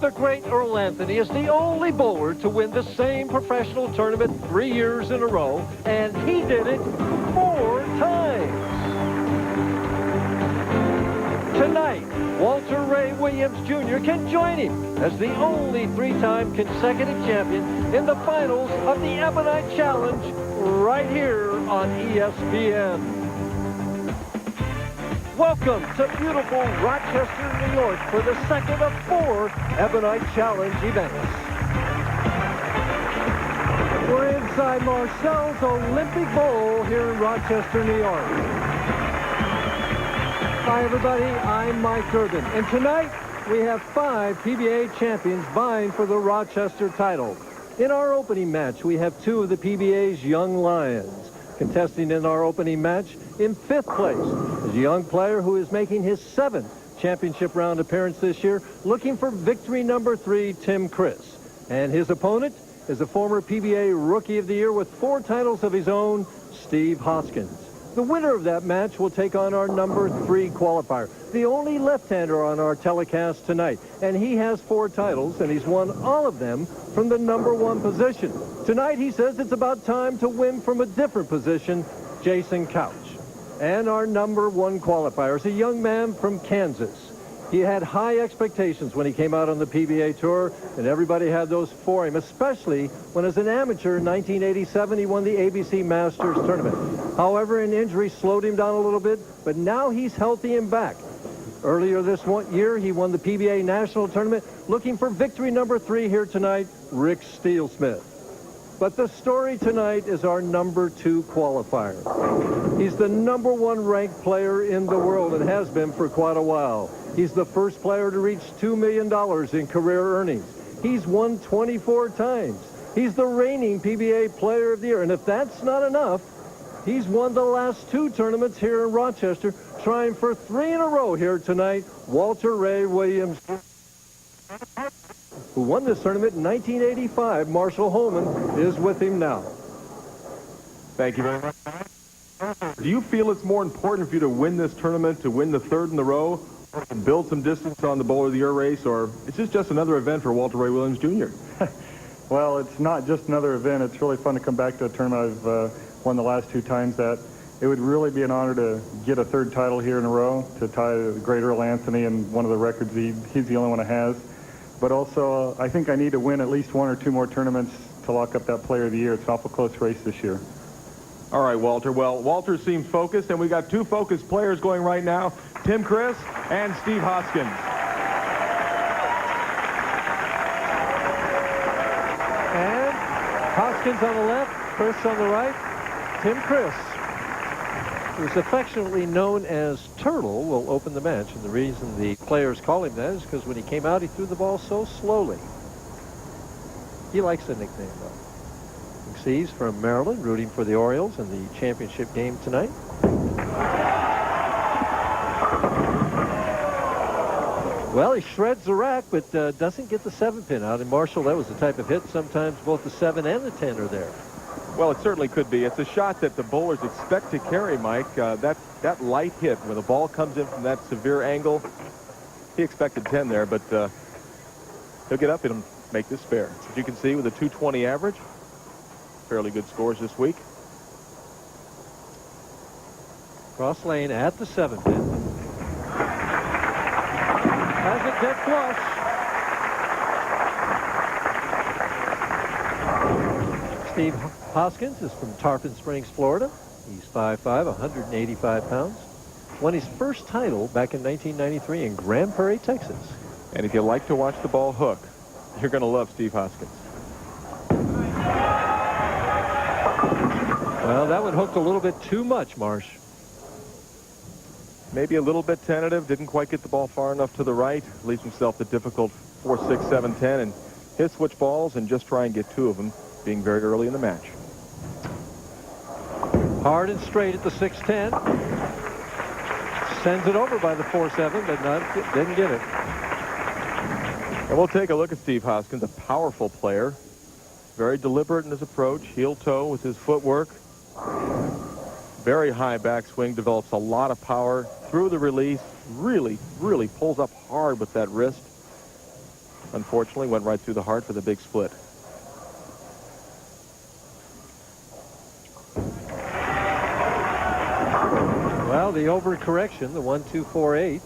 The great Earl Anthony is the only bowler to win the same professional tournament 3 years in a row, and he did it 4 times. Tonight, Walter Ray Williams Jr. can join him as the only 3-time consecutive champion in the finals of the Ebonite Challenge right here on ESPN. Welcome to beautiful Rochester, New York for the second of 4 Ebonite Challenge events. We're inside Marcel's Olympic Bowl here in Rochester, New York. Hi, everybody. I'm Mike Durbin. And tonight, we have 5 PBA champions vying for the Rochester title. In our opening match, we have 2 of the PBA's young lions. Contesting in our opening match, in 5th place, is a young player who is making his 7th championship round appearance this year, looking for victory number 3, Tim Criss. And his opponent is a former PBA Rookie of the Year with 4 titles of his own, Steve Hoskins. The winner of that match will take on our number 3 qualifier, the only left-hander on our telecast tonight. And he has 4 titles, and he's won all of them from the number 1 position. Tonight, he says it's about time to win from a different position, Jason Couch. And our number 1 qualifier is a young man from Kansas. He had high expectations when he came out on the PBA Tour, and everybody had those for him, especially when as an amateur in 1987, he won the ABC Masters Tournament. However, an injury slowed him down a little bit, but now he's healthy and back. Earlier this year, he won the PBA National Tournament, looking for victory number 3 here tonight, Rick Steelsmith. But the story tonight is our number 2 qualifier. He's the number 1 ranked player in the world and has been for quite a while. He's the first player to reach $2 million in career earnings. He's won 24 times. He's the reigning PBA Player of the Year. And if that's not enough, he's won the last 2 tournaments here in Rochester, trying for 3 in a row here tonight, Walter Ray Williams, who won this tournament in 1985. Marshall Holman is with him now. Thank you very much. Do you feel it's more important for you to win this tournament, to win the 3rd in a row, or to build some distance on the Bowler of the Year race, or is this just another event for Walter Ray Williams Jr.? Well, it's not just another event. It's really fun to come back to a tournament I've won the last 2 times. That it would really be an honor to get a 3rd title here in a row, to tie the great Earl Anthony and one of the records he's the only one that has. But also, I think I need to win at least 1 or 2 more tournaments to lock up that Player of the Year. It's an awful close race this year. All right, Walter. Well, Walter seems focused, and we got 2 focused players going right now, Tim Criss and Steve Hoskins. And Hoskins on the left, Criss on the right. Tim Criss, who's affectionately known as Turtle, will open the match. And the reason the players call him that is because when he came out, he threw the ball so slowly. He likes the nickname, though. He's from Maryland, rooting for the Orioles in the championship game tonight. Well, he shreds the rack, but doesn't get the 7-pin out. And Marshall, that was the type of hit. Sometimes both the 7 and the 10 are there. Well, it certainly could be. It's a shot that the bowlers expect to carry, Mike. That light hit, when the ball comes in from that severe angle, he expected 10 there, but he'll get up and make this fair. As you can see, with a 220 average, fairly good scores this week. Cross lane at the 7-pin. Has it dead flush. Steve Hoskins is from Tarpon Springs, Florida. He's 5'5", 185 pounds. Won his first title back in 1993 in Grand Prairie, Texas. And if you like to watch the ball hook, you're going to love Steve Hoskins. Well, that one hooked a little bit too much, Marsh. Maybe a little bit tentative, didn't quite get the ball far enough to the right, leaves himself the difficult 4, 6, 7, 10, and he'll switch balls and just try and get 2 of them, being very early in the match. Hard and straight at the 6-10. Sends it over by the 4-7, but didn't get it. And we'll take a look at Steve Hoskins, a powerful player, very deliberate in his approach, heel toe with his footwork. Very high backswing, develops a lot of power through the release, really pulls up hard with that wrist. Unfortunately, went right through the heart for the big split. Well, the overcorrection, the 1-2-4-8.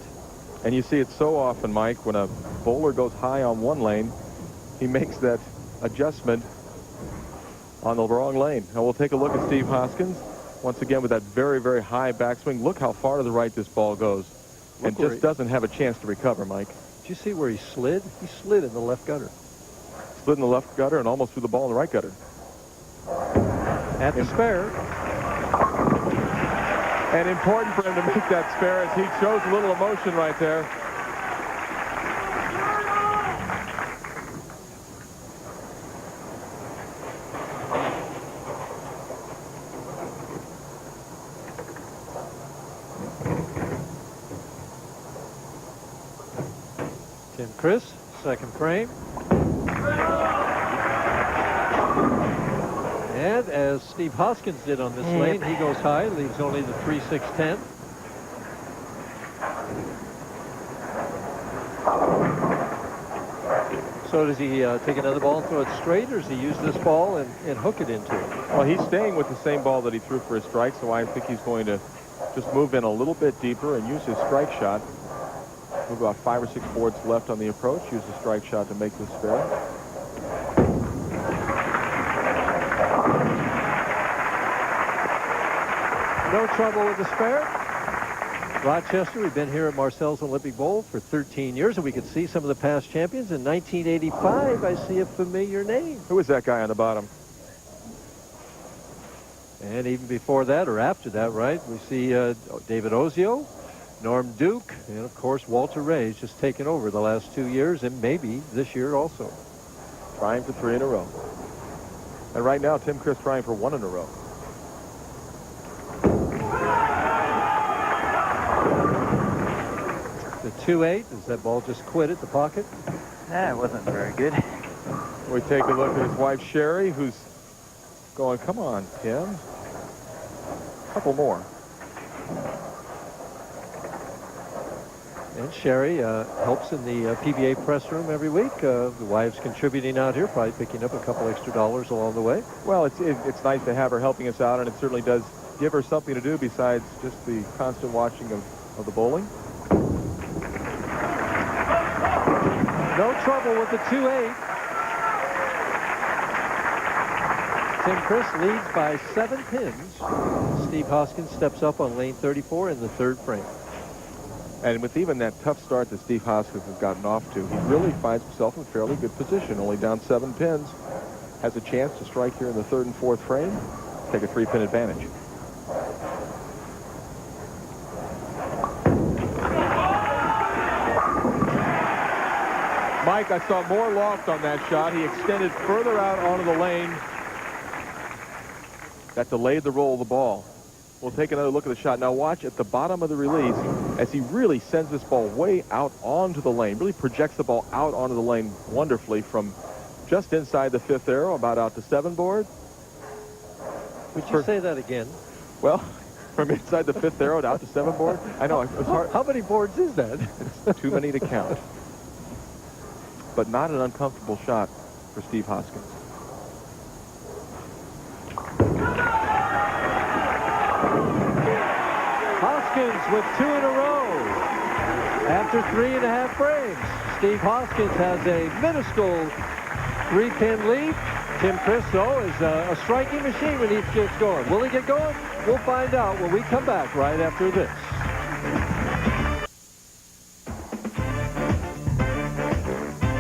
And you see it so often, Mike, when a bowler goes high on one lane, he makes that adjustment on the wrong lane. Now we'll take a look at Steve Hoskins once again with that very, very high backswing. Look how far to the right this ball goes, and just doesn't have a chance to recover, Mike. Did you see where he slid? He slid in the left gutter. Slid in the left gutter and almost threw the ball in the right gutter. At the spare. And important for him to make that spare as he shows a little emotion right there. Tim Criss, second frame. And as Steve Hoskins did on this lane, he goes high, leaves only the 3-6-10. So does he take another ball and throw it straight, or does he use this ball and hook it into it? Well, he's staying with the same ball that he threw for his strike, so I think he's going to just move in a little bit deeper and use his strike shot. Move about 5 or 6 boards left on the approach. Use the strike shot to make this spare. No trouble with the spare. Rochester, we've been here at Marcel's Olympic Bowl for 13 years, and we could see some of the past champions. In 1985, I see a familiar name. Who is that guy on the bottom? And even before that, or after that, right, we see David Ozio, Norm Duke, and, of course, Walter Ray's just taken over the last 2 years, and maybe this year also. Trying for 3 in a row. And right now, Tim Criss trying for 1 in a row. The 2-8, does that ball just quit at the pocket? It wasn't very good. We take a look at his wife, Sherry, who's going, come on, Tim. A couple more. And Sherry helps in the PBA press room every week. The wife's contributing out here, probably picking up a couple extra dollars along the way. Well, it's nice to have her helping us out, and it certainly does give her something to do besides just the constant watching of the bowling. No trouble with the 2-8. Tim Criss leads by 7 pins. Steve Hoskins steps up on lane 34 in the 3rd frame. And with even that tough start that Steve Hoskins has gotten off to, he really finds himself in a fairly good position. Only down 7 pins. Has a chance to strike here in the 3rd and 4th frame. Take a 3-pin advantage. Mike, I saw more loft on that shot. He extended further out onto the lane. That delayed the roll of the ball. We'll take another look at the shot. Now watch at the bottom of the release as he really sends this ball way out onto the lane. Really projects the ball out onto the lane wonderfully from just inside the 5th arrow, about out to 7 board. Would you say that again? Well, from inside the 5th arrow to out to 7 board. I know. It's hard. How many boards is that? It's too many to count. But not an uncomfortable shot for Steve Hoskins. Hoskins with 2 in a row. After 3.5 frames, Steve Hoskins has a minuscule 3-pin lead. Tim Criss, though, is a striking machine when he gets going. Will he get going? We'll find out when we come back right after this.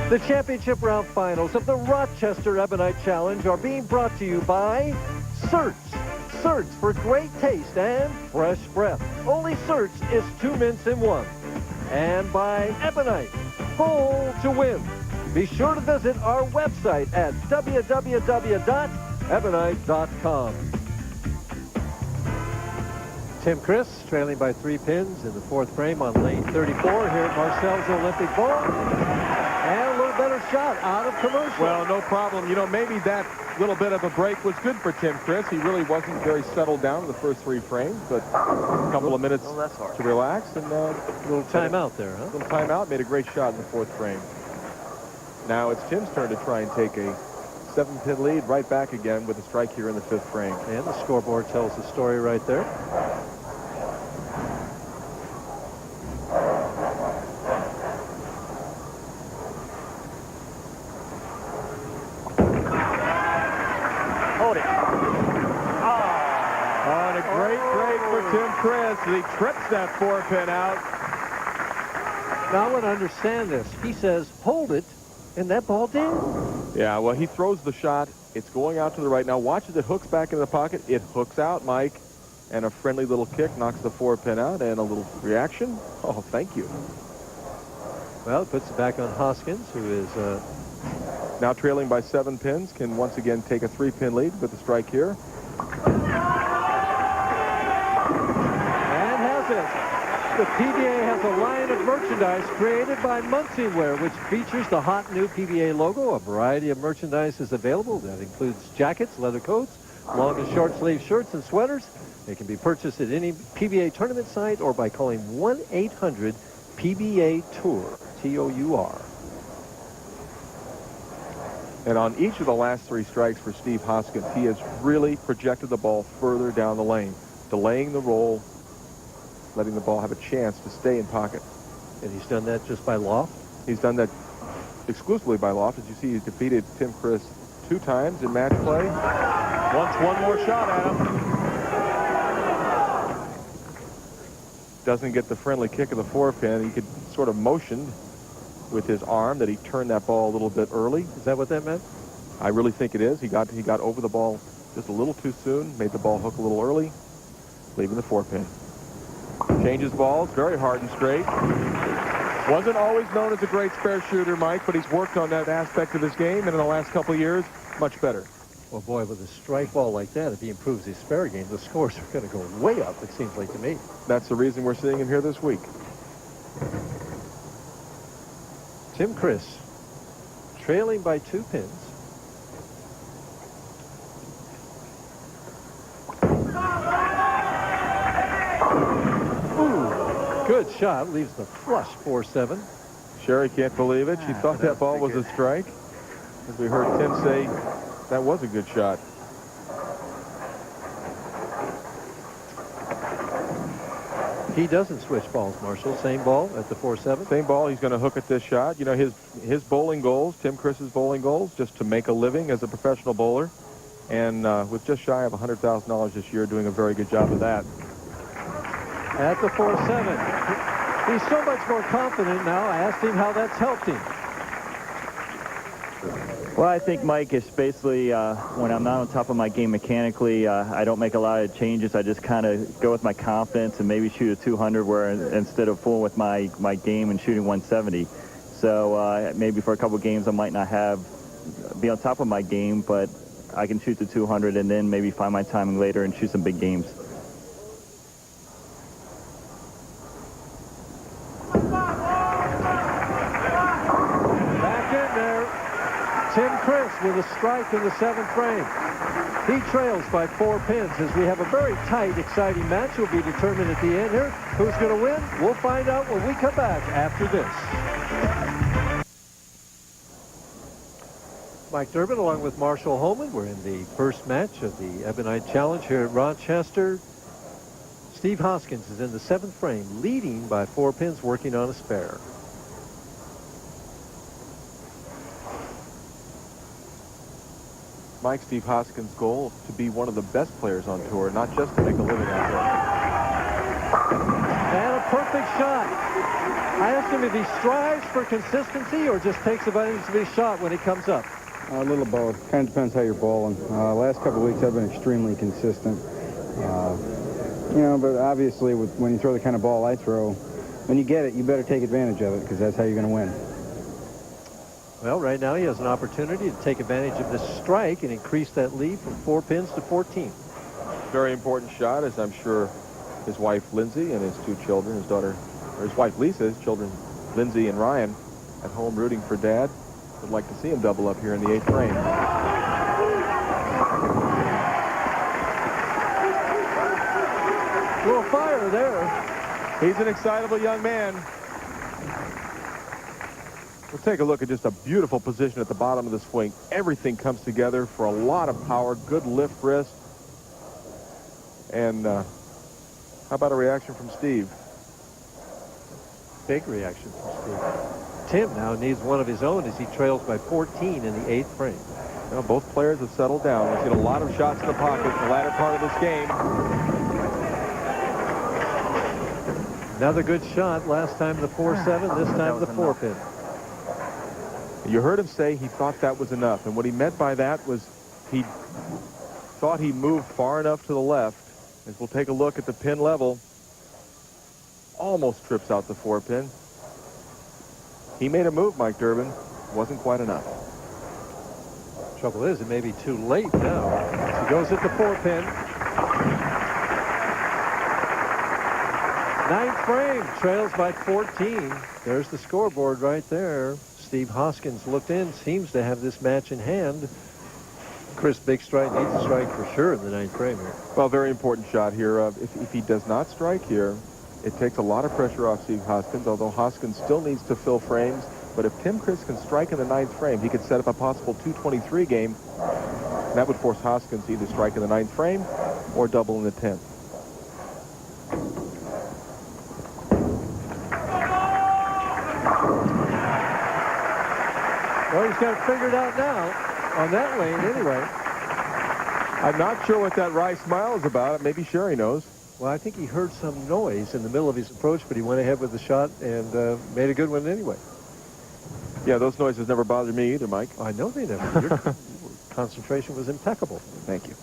The championship round finals of the Rochester Ebonite Challenge are being brought to you by Search. Search for great taste and fresh breath. Only Search is 2 mints in 1. And by Ebonite, Bowl to win. Be sure to visit our website at www.ebonite.com. Tim Criss trailing by 3 pins in the 4th frame on lane 34 here at Marcel's Olympic Bowl. And a little better shot out of commercial. Well, no problem. You know, maybe that little bit of a break was good for Tim Criss. He really wasn't very settled down in the first 3 frames, but a couple of minutes to relax. And a little timeout there, huh? A little timeout. Made a great shot in the 4th frame. Now it's Tim's turn to try and take a 7-pin lead right back again with a strike here in the 5th frame. And the scoreboard tells the story right there. Hold it. On a great break for Tim Criss. He trips that 4-pin out. Now I want to understand this. He says, hold it, and that ball did. Yeah, well, he throws the shot. It's going out to the right. Now watch as it hooks back in the pocket. It hooks out, Mike. And a friendly little kick knocks the 4-pin out. And a little reaction. Oh, thank you. Well, it puts it back on Hoskins, who is now trailing by 7 pins. Can once again take a 3-pin lead with the strike here. and has it. The PBA has a line of merchandise created by Munsingwear, which features the hot new PBA logo. A variety of merchandise is available. That includes jackets, leather coats, long and short sleeve shirts and sweaters. They can be purchased at any PBA tournament site or by calling 1-800-PBA-TOUR, T-O-U-R. And on each of the last 3 strikes for Steve Hoskins, he has really projected the ball further down the lane, delaying the roll, letting the ball have a chance to stay in pocket. And he's done that just by loft? He's done that exclusively by loft. As you see, he's defeated Tim Criss 2 times in match play. Wants one more shot at him. Doesn't get the friendly kick of the 4-pin. He could sort of motion with his arm that he turned that ball a little bit early. Is that what that meant? I really think it is. He got over the ball just a little too soon, made the ball hook a little early, leaving the 4-pin. Changes balls, very hard and straight. Wasn't always known as a great spare shooter, Mike, but he's worked on that aspect of his game, and in the last couple of years, much better. Well, boy, with a strike ball like that, if he improves his spare game, the scores are going to go way up, it seems like to me. That's the reason we're seeing him here this week. Tim Criss, trailing by 2 pins. Good shot. Leaves the flush 4-7. Sherry can't believe it. She thought that ball was a strike. As we heard Tim say, that was a good shot. He doesn't switch balls, Marshall. Same ball at the 4-7. Same ball. He's going to hook at this shot. You know, his bowling goals, Tim Criss's bowling goals, just to make a living as a professional bowler. And with just shy of $100,000 this year, doing a very good job of that. At the 4-7. He's so much more confident now. I asked him how that's helped him. Well, I think, Mike, it's basically when I'm not on top of my game mechanically, I don't make a lot of changes. I just kind of go with my confidence and maybe shoot a 200 where instead of fooling with my game and shooting 170. So maybe for a couple games I might not be on top of my game, but I can shoot the 200 and then maybe find my timing later and shoot some big games. Tim Criss with a strike in the 7th frame. He trails by 4 pins as we have a very tight, exciting match. Will be determined at the end here. Who's going to win? We'll find out when we come back after this. Mike Durbin along with Marshall Holman. We're in the first match of the Ebonite Challenge here at Rochester. Steve Hoskins is in the 7th frame, leading by 4 pins, working on a spare. Mike, Steve Hoskins' goal to be one of the best players on tour, not just to make a living out there. And a perfect shot. I asked him if he strives for consistency or just takes advantage of his shot when it comes up. A little both. Kind of depends how you're bowling. Last couple of weeks I've been extremely consistent. You know, but obviously when you throw the kind of ball I throw, when you get it, you better take advantage of it because that's how you're going to win. Well, right now he has an opportunity to take advantage of this strike and increase that lead from 4 pins to 14. Very important shot, as I'm sure his wife Lindsay and his 2 children, his daughter, or his wife Lisa, his children Lindsay and Ryan, at home rooting for Dad, would like to see him double up here in the 8th frame. A little fire there. He's an excitable young man. We'll take a look at just a beautiful position at the bottom of the swing. Everything comes together for a lot of power, good lift wrist. And how about a reaction from Steve? Big reaction from Steve. Tim now needs one of his own as he trails by 14 in the 8th frame. Well, both players have settled down. We've seen a lot of shots in the pocket in the latter part of this game. Another good shot. Last time the 4-7, this time the 4-pin. You heard him say he thought that was enough. And what he meant by that was he thought he moved far enough to the left. As we'll take a look at the pin level. Almost trips out the 4-pin. He made a move, Mike Durbin. Wasn't quite enough. Trouble is, it may be too late now. He goes at the 4-pin. 9th frame, trails by 14. There's the scoreboard right there. Steve Hoskins looked in, seems to have this match in hand. Chris Big Strike needs a strike for sure in the 9th frame here. Well, very important shot here. If he does not strike here, it takes a lot of pressure off Steve Hoskins, although Hoskins still needs to fill frames. But if Tim Criss can strike in the 9th frame, he could set up a possible 223 game. And that would force Hoskins to either strike in the 9th frame or double in the 10th. Well, he's got it figured out now on that lane anyway. I'm not sure what that wry smile is about. Maybe Sherry knows. Well, I think he heard some noise in the middle of his approach, but he went ahead with the shot and made a good one anyway. Yeah, those noises never bothered me either, Mike. I know they never. Your concentration was impeccable. Thank you.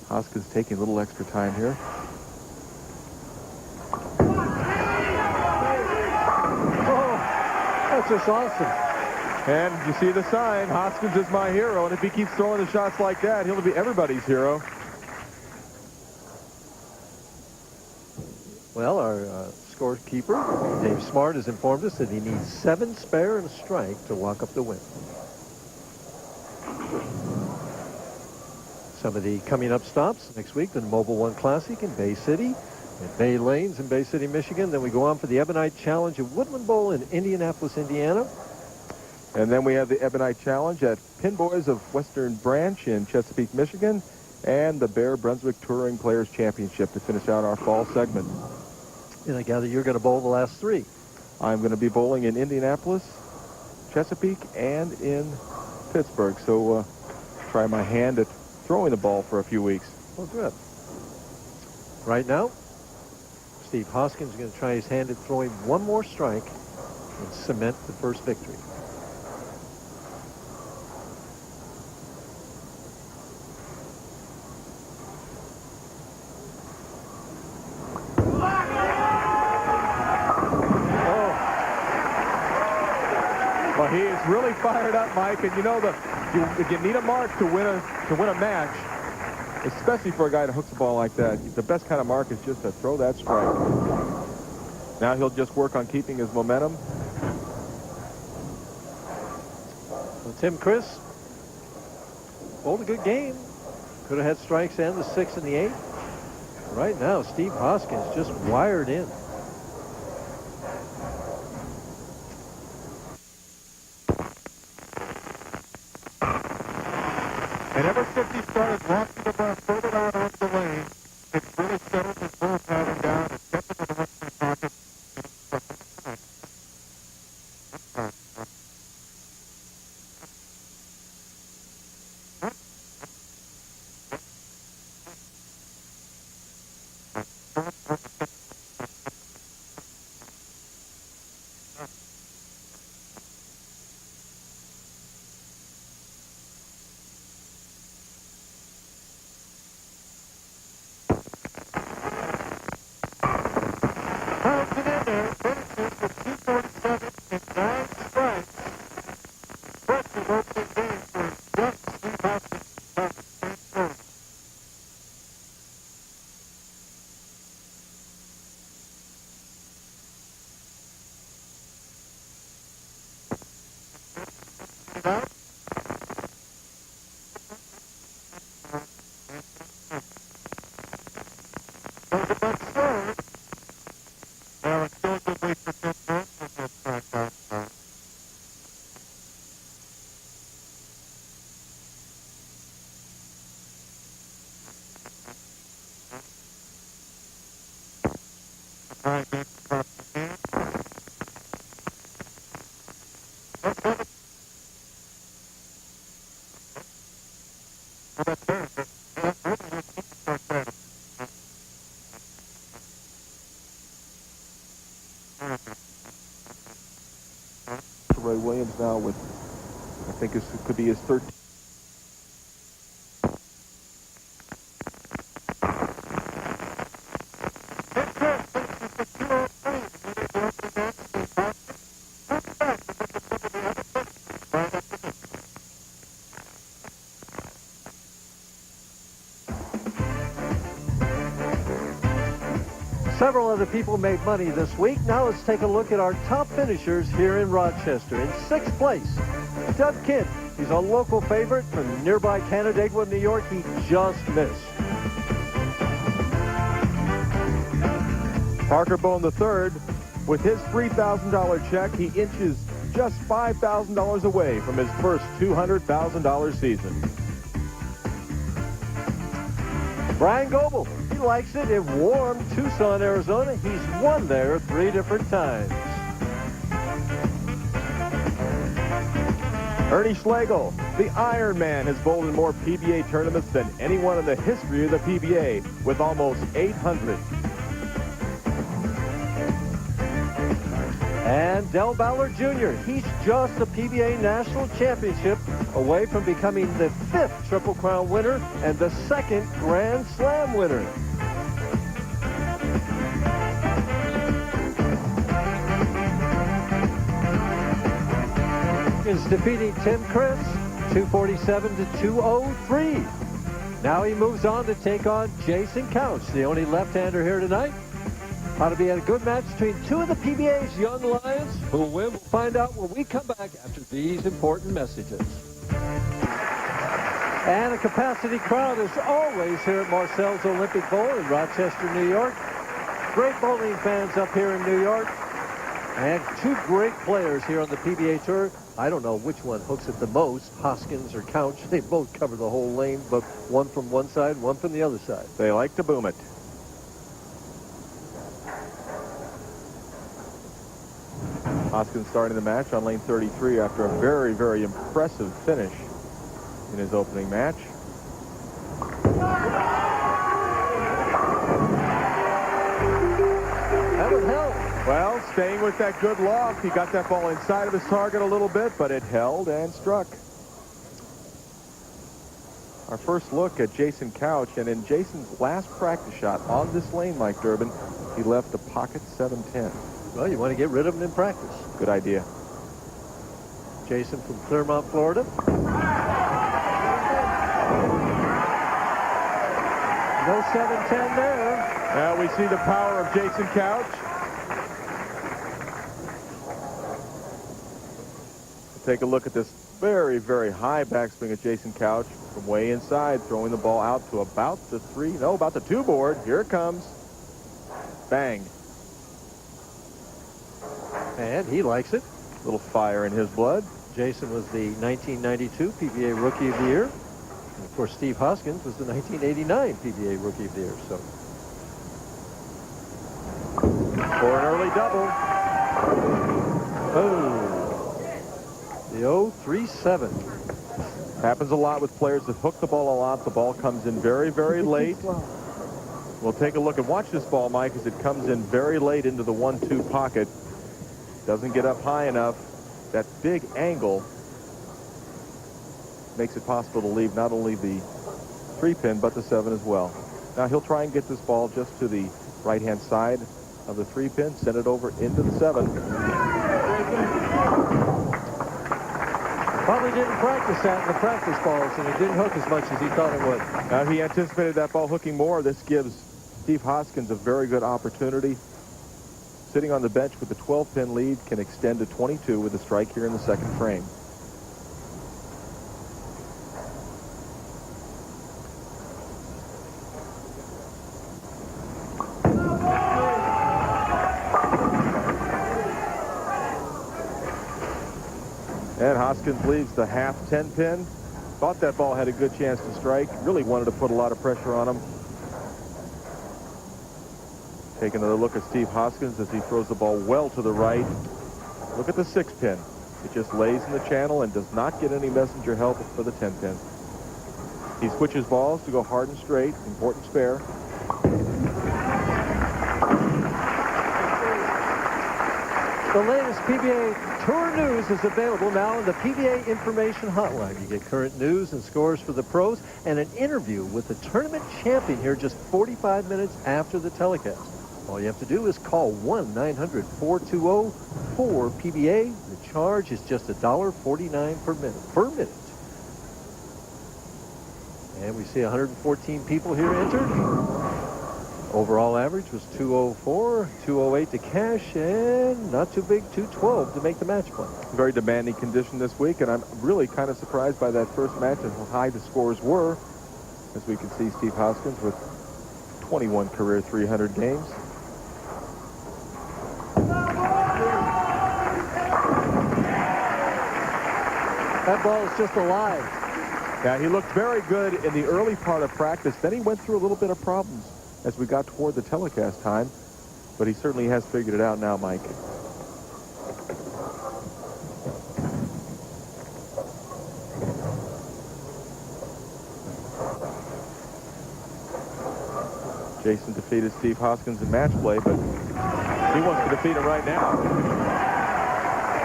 Hoskins taking a little extra time here. Oh, that's just awesome. And you see the sign, Hoskins is my hero, and if he keeps throwing the shots like that, he'll be everybody's hero. Well, our scorekeeper, Dave Smart, has informed us that he needs 7 spare and a strike to walk up the win. Some of the coming up stops next week, the Mobile One Classic in Bay City, at Bay Lanes in Bay City, Michigan. Then we go on for the Ebonite Challenge at Woodland Bowl in Indianapolis, Indiana. And then we have the Ebonite Challenge at Pinboys of Western Branch in Chesapeake, Michigan, and the Bear Brunswick Touring Players Championship to finish out our fall segment. And I gather you're going to bowl the last 3. I'm going to be bowling in Indianapolis, Chesapeake, and in Pittsburgh. So try my hand at throwing the ball for a few weeks. Well, good. Right now, Steve Hoskins is going to try his hand at throwing one more strike and cement the first victory. Well, he is really fired up, Mike, and you know if you need a mark to win a match, especially for a guy that hooks the ball like that, the best kind of mark is just to throw that strike. Now he'll just work on keeping his momentum. Well, Tim Criss bowled a good game. Could have had strikes and the 6 and the 8. Right now, Steve Hoskins just wired in. And ever since he started walking the ball further out onto the lane, it's really settled his ball pattern down and kept it in the western pocket. Well, it's still a good week for Tim Criss with this crackdown start. All right, good. Across the field. Let's go. Well, that's very good. That's really good. Start better. Ray Williams now with, I think this could be his 13th. Several other people made money this week. Now let's take a look at our top finishers here in Rochester. In 6th place, Doug Kidd. He's a local favorite from nearby Canandaigua, New York. He just missed. Parker Bone III, with his $3,000 check, he inches just $5,000 away from his first $200,000 season. Brian Goebel, he likes it in warm Tucson, Arizona. He's won there 3 different times. Ernie Schlegel, the Iron Man, has bowled in more PBA tournaments than anyone in the history of the PBA, with almost 800. And Del Ballard Jr., he's just a PBA National Championship away from becoming the 5th Triple Crown winner and the 2nd Grand Slam winner. Is defeating Tim Criss, 247 to 203. Now he moves on to take on Jason Couch, the only left-hander here tonight. Ought to be a good match between two of the PBA's young lions. Who will win? We'll find out when we come back after these important messages. And a capacity crowd is always here at Marcel's Olympic Bowl in Rochester, New York. Great bowling fans up here in New York. And 2 great players here on the PBA Tour. I don't know which one hooks it the most, Hoskins or Couch. They both cover the whole lane, but one from one side, one from the other side. They like to boom it. Hoskins starting the match on lane 33 after a very, very impressive finish in his opening match. That would help. Well, staying with that good loft, he got that ball inside of his target a little bit, but it held and struck. Our first look at Jason Couch, and in Jason's last practice shot on this lane, Mike Durbin, he left the pocket 710. Well, you want to get rid of him in practice. Good idea. Jason from Clermont, Florida. No 710 there. Now we see the power of Jason Couch. Take a look at this very, very high backswing of Jason Couch from way inside, throwing the ball out to about the 2 board. Here it comes. Bang. And he likes it. A little fire in his blood. Jason was the 1992 PBA Rookie of the Year. And of course, Steve Hoskins was the 1989 PBA Rookie of the Year. So, For an early double. oh, the 0-3-7. Happens a lot with players that hook the ball a lot. The ball comes in very, very late. We'll take a look and watch this ball, Mike, as it comes in very late into the 1-2 pocket. Doesn't get up high enough. That big angle makes it possible to leave not only the 3-pin, but the 7 as well. Now he'll try and get this ball just to the right-hand side of the 3-pin, send it over into the 7. Probably didn't practice that in the practice balls, and it didn't hook as much as he thought it would. Now he anticipated that ball hooking more. This gives Steve Hoskins a very good opportunity. Sitting on the bench with the 12-pin lead, can extend to 22 with a strike here in the 2nd frame. And Hoskins leaves the half 10 pin. Thought that ball had a good chance to strike. Really wanted to put a lot of pressure on him. Take another look at Steve Hoskins as he throws the ball well to the right. Look at the 6 pin. It just lays in the channel and does not get any messenger help for the 10 pin. He switches balls to go hard and straight. Important spare. The latest PBA Tour news is available now in the PBA Information Hotline. You get current news and scores for the pros and an interview with the tournament champion here just 45 minutes after the telecast. All you have to do is call 1-900-420-4PBA. The charge is just $1.49 per minute. And we see 114 people here entered. Overall average was 204, 208 to cash, and not too big, 212 to make the match play. Very demanding condition this week, and I'm really kind of surprised by that first match and how high the scores were. As we can see, Steve Hoskins with 21 career 300 games. That ball is just alive. Yeah, he looked very good in the early part of practice. Then he went through a little bit of problems as we got toward the telecast time. But he certainly has figured it out now, Mike. Jason defeated Steve Hoskins in match play, but he wants to defeat him right now.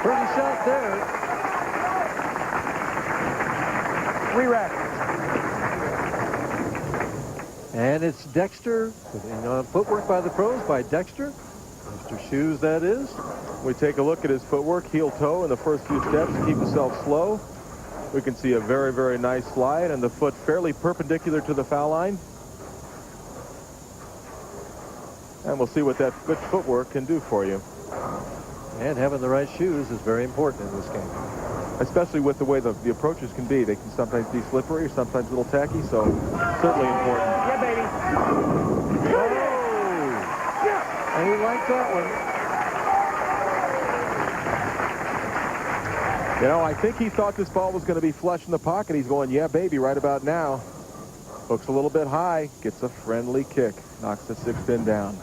Pretty shot there. 3 rackets. And it's Dexter, and footwork by the pros, by Dexter. Mr. Shoes, that is. We take a look at his footwork, heel toe in the first few steps, keep himself slow. We can see a very, very nice slide, and the foot fairly perpendicular to the foul line. And we'll see what that good footwork can do for you. And having the right shoes is very important in this game. Especially with the way the approaches can be. They can sometimes be slippery or sometimes a little tacky, so certainly important. Yeah, baby. Oh! And he liked that one. You know, I think he thought this ball was going to be flush in the pocket. He's going, yeah, baby, right about now. Hooks a little bit high, gets a friendly kick, knocks the 6 pin down.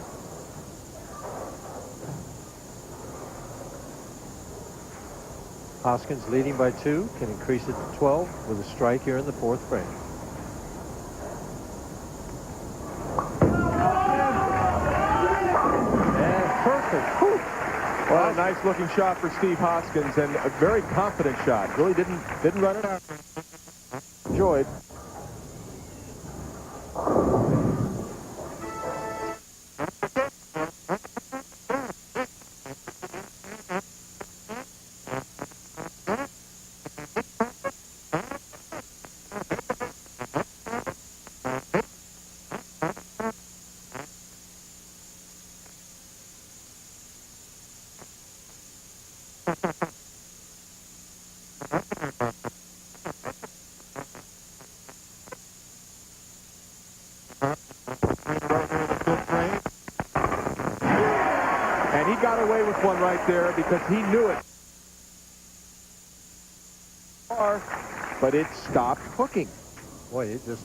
Hoskins leading by 2, can increase it to 12 with a strike here in the 4th frame. And perfect. Whew. Well, a nice looking shot for Steve Hoskins, and a very confident shot. Really didn't run it out. Enjoyed. And he got away with one right there because he knew it. But it stopped hooking. Boy, it just,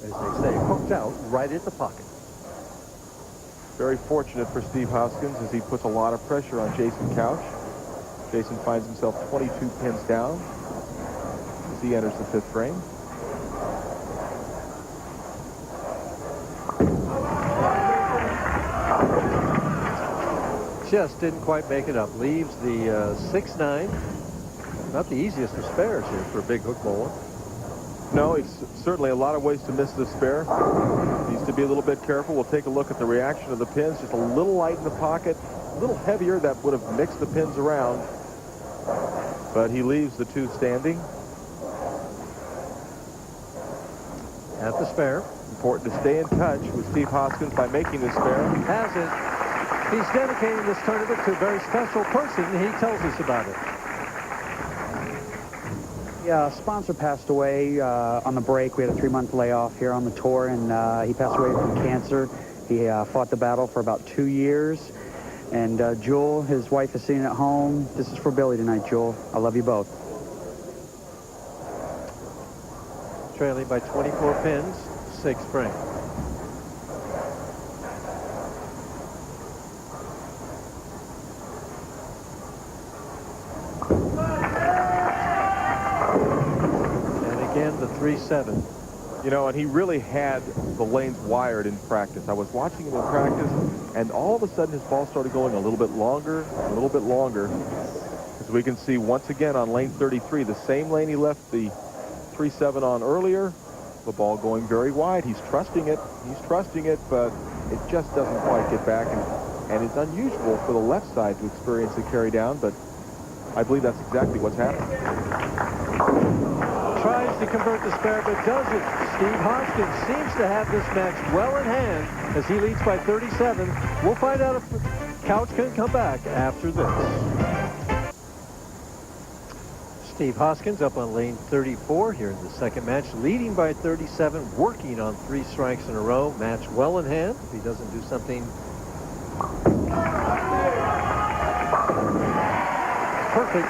as they say, hooked out right at the pocket. Very fortunate for Steve Hoskins as he puts a lot of pressure on Jason Couch. Jason finds himself 22 pins down as he enters the 5th frame. Just didn't quite make it up. Leaves the 6-9. Not the easiest of spares here for a big hook bowler. No, it's certainly a lot of ways to miss the spare. Needs to be a little bit careful. We'll take a look at the reaction of the pins. Just a little light in the pocket, a little heavier. That would have mixed the pins around. But he leaves the 2 standing. At the spare. Important to stay in touch with Steve Hoskins by making the spare. Has it. He's dedicating this tournament to a very special person. He tells us about it. Yeah, sponsor passed away on the break. We had a 3-month layoff here on the tour, and he passed away from cancer. He fought the battle for about 2 years. And Jewel, his wife, is sitting at home. This is for Billy tonight, Jewel. I love you both. trailing by 24 pins, 6th frame. And again, the 3-7. You know, and he really had the lanes wired in practice. I was watching him in practice, and all of a sudden his ball started going a little bit longer, a little bit longer. As we can see once again on lane 33, the same lane he left the 3-7 on earlier, the ball going very wide. He's trusting it, but it just doesn't quite get back. And it's unusual for the left side to experience the carry down, but I believe that's exactly what's happening. Tries to convert the spare, but doesn't. Steve Hoskins seems to have this match well in hand as he leads by 37. We'll find out if Couch can come back after this. Steve Hoskins up on lane 34 here in the second match, leading by 37, working on 3 strikes in a row. Match well in hand. If he doesn't do something perfect,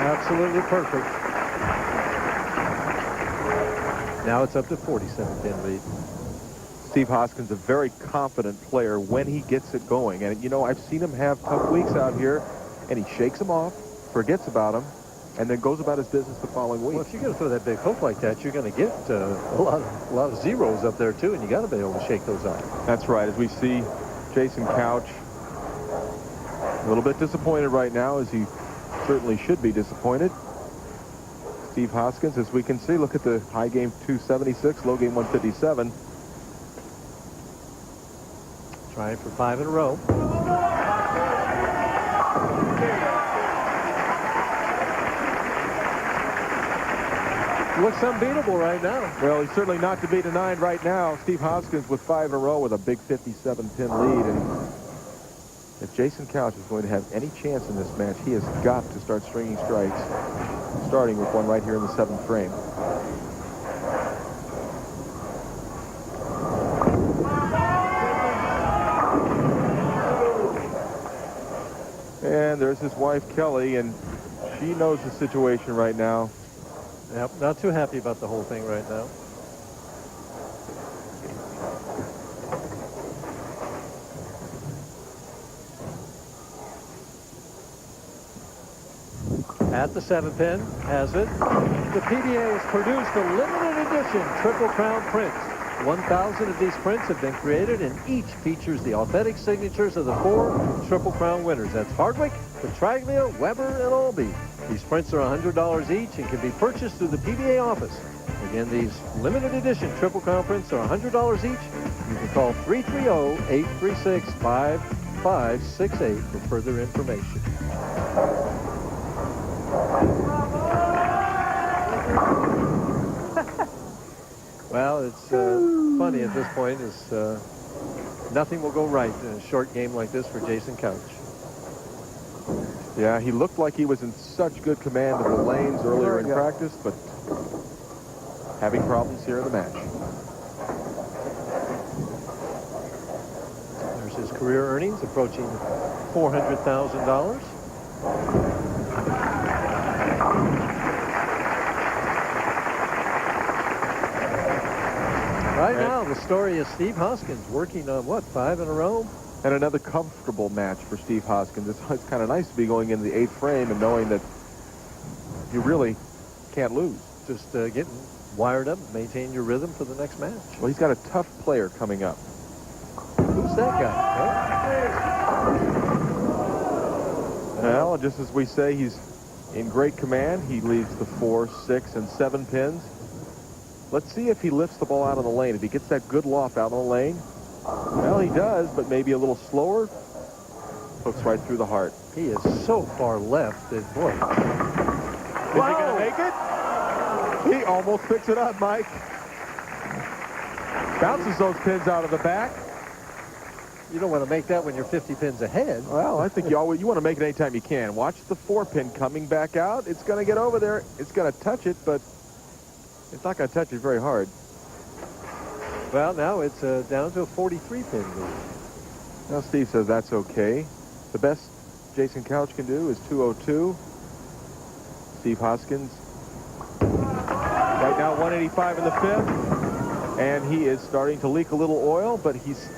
absolutely perfect. Now it's up to 47 pin lead. Steve Hoskins, a very confident player when he gets it going. And, you know, I've seen him have tough weeks out here, and he shakes them off, forgets about them, and then goes about his business the following week. Well, if you're going to throw that big hook like that, you're going to get a lot of zeros up there, too, and you got to be able to shake those off. That's right. As we see Jason Couch a little bit disappointed right now, as he certainly should be disappointed. Steve Hoskins, as we can see, look at the high game 276, low game 157. Trying for 5 in a row. Looks unbeatable right now. Well, he's certainly not to be denied right now. Steve Hoskins with 5 in a row with a big 57-pin lead. And if Jason Couch is going to have any chance in this match, he has got to start stringing strikes, starting with one right here in the 7th frame. And there's his wife, Kelly, and she knows the situation right now. Yep, not too happy about the whole thing right now. At the 7 pin, has it. The PBA has produced a limited edition Triple Crown prints. 1,000 of these prints have been created, and each features the authentic signatures of the 4 Triple Crown winners. That's Hardwick, Petraglia, Weber, and Albee. These prints are $100 each and can be purchased through the PBA office. Again, these limited edition Triple Crown prints are $100 each. You can call 330-836-5568 for further information. Well, it's funny at this point. Is nothing will go right in a short game like this for Jason Couch. Yeah, he looked like he was in such good command of the lanes earlier in practice, but having problems here in the match. There's his career earnings approaching $400,000. Right now, the story is Steve Hoskins working on, what, 5 in a row? And another comfortable match for Steve Hoskins. It's kind of nice to be going into the 8th frame and knowing that you really can't lose. Just getting wired up, maintain your rhythm for the next match. Well, he's got a tough player coming up. Who's that guy? Well, just as we say, he's in great command. He leads the 4, 6, and 7 pins. Let's see if he lifts the ball out on the lane. If he gets that good loft out on the lane, well, he does, but maybe a little slower. Hooks right through the heart. He is so far left that, boy. Is he going to make it? He almost picks it up, Mike. Bounces those pins out of the back. You don't want to make that when you're 50 pins ahead. Well, I think you want to make it anytime you can. Watch the 4 pin coming back out. It's going to get over there. It's going to touch it, but it's not going to touch it very hard. Well, now it's down to a 43 pin lead. Now Steve says that's okay. The best Jason Couch can do is 202. Steve Hoskins right Right now, 185 in the fifth, and he is starting to leak a little oil, but he's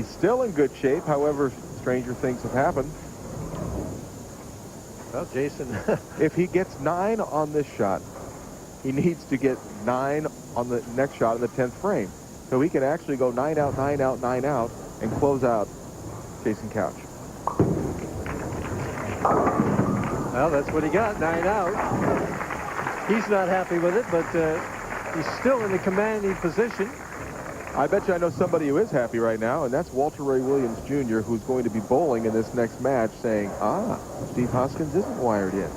still in good shape. However, stranger things have happened. Well, Jason, if he gets 9 on this shot, he needs to get 9 on the next shot in the 10th frame. So he can actually go 9 out, 9 out, 9 out, and close out Jason Couch. well, that's what he got, 9 out. He's not happy with it, but he's still in a commanding position. I bet you I know somebody who is happy right now, and that's Walter Ray Williams Jr., who's going to be bowling in this next match, saying, Steve Hoskins isn't wired in.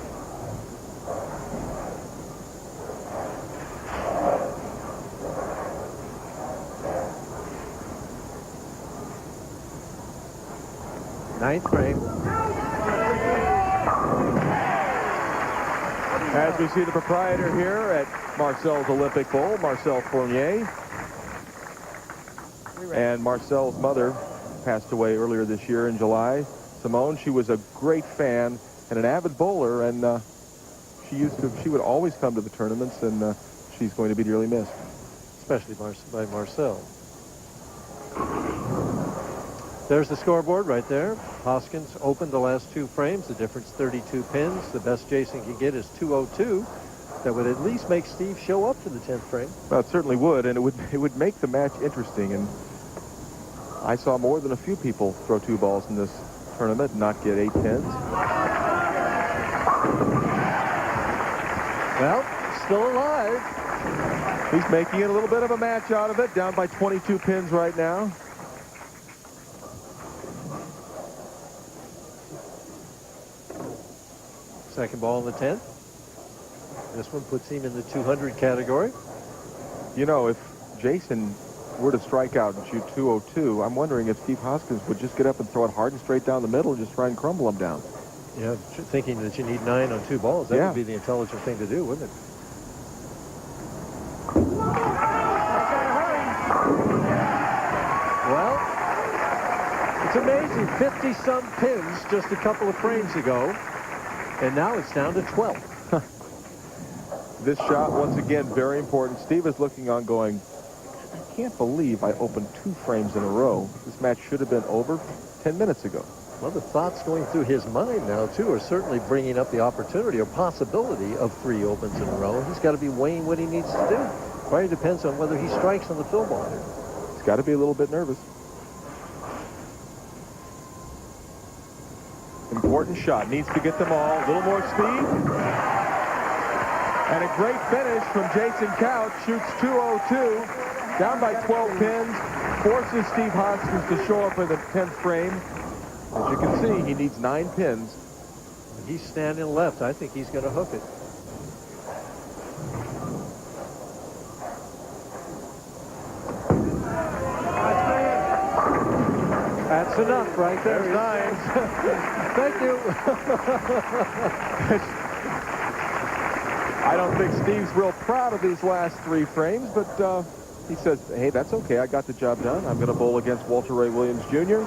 Ninth frame. As we see the proprietor here at Marcel's Olympic Bowl, Marcel Fournier. And Marcel's mother passed away earlier this year in July. Simone, she was a great fan and an avid bowler, and she would always come to the tournaments, and she's going to be dearly missed. Especially by Marcel. There's the scoreboard right there. Hoskins opened the last 2 frames. The difference 32 pins. The best Jason can get is 202. That would at least make Steve show up for the 10th frame. Well, it certainly would, and it would make the match interesting. And I saw more than a few people throw 2 balls in this tournament and not get 8 pins. Well, still alive. He's making it a little bit of a match out of it, down by 22 pins right now. Second ball in the 10th. This one puts him in the 200 category. You know, if Jason were to strike out and shoot 202, I'm wondering if Steve Hoskins would just get up and throw it hard and straight down the middle and just try and crumble him down. Yeah, thinking that you need 9 on 2 balls. That would be the intelligent thing to do, wouldn't it? Well, it's amazing. 50-some pins just a couple of frames ago. And now it's down to 12. This shot, once again, very important. Steve is looking on going, I can't believe I opened 2 frames in a row. This match should have been over 10 minutes ago. Well, the thoughts going through his mind now, too, are certainly bringing up the opportunity or possibility of 3 opens in a row. He's got to be weighing what he needs to do. Probably depends on whether he strikes on the fill ball here. He's got to be a little bit nervous. Important shot. Needs to get them all. A little more speed. And a great finish from Jason Couch. Shoots 202. Down by 12 pins. Forces Steve Hoskins to show up in the 10th frame. As you can see, he needs 9 pins. And he's standing left. I think he's going to hook it. That's enough right there. There's 9. Thank you. I don't think Steve's real proud of these last 3 frames, but he says, hey, that's okay. I got the job done. I'm going to bowl against Walter Ray Williams Jr.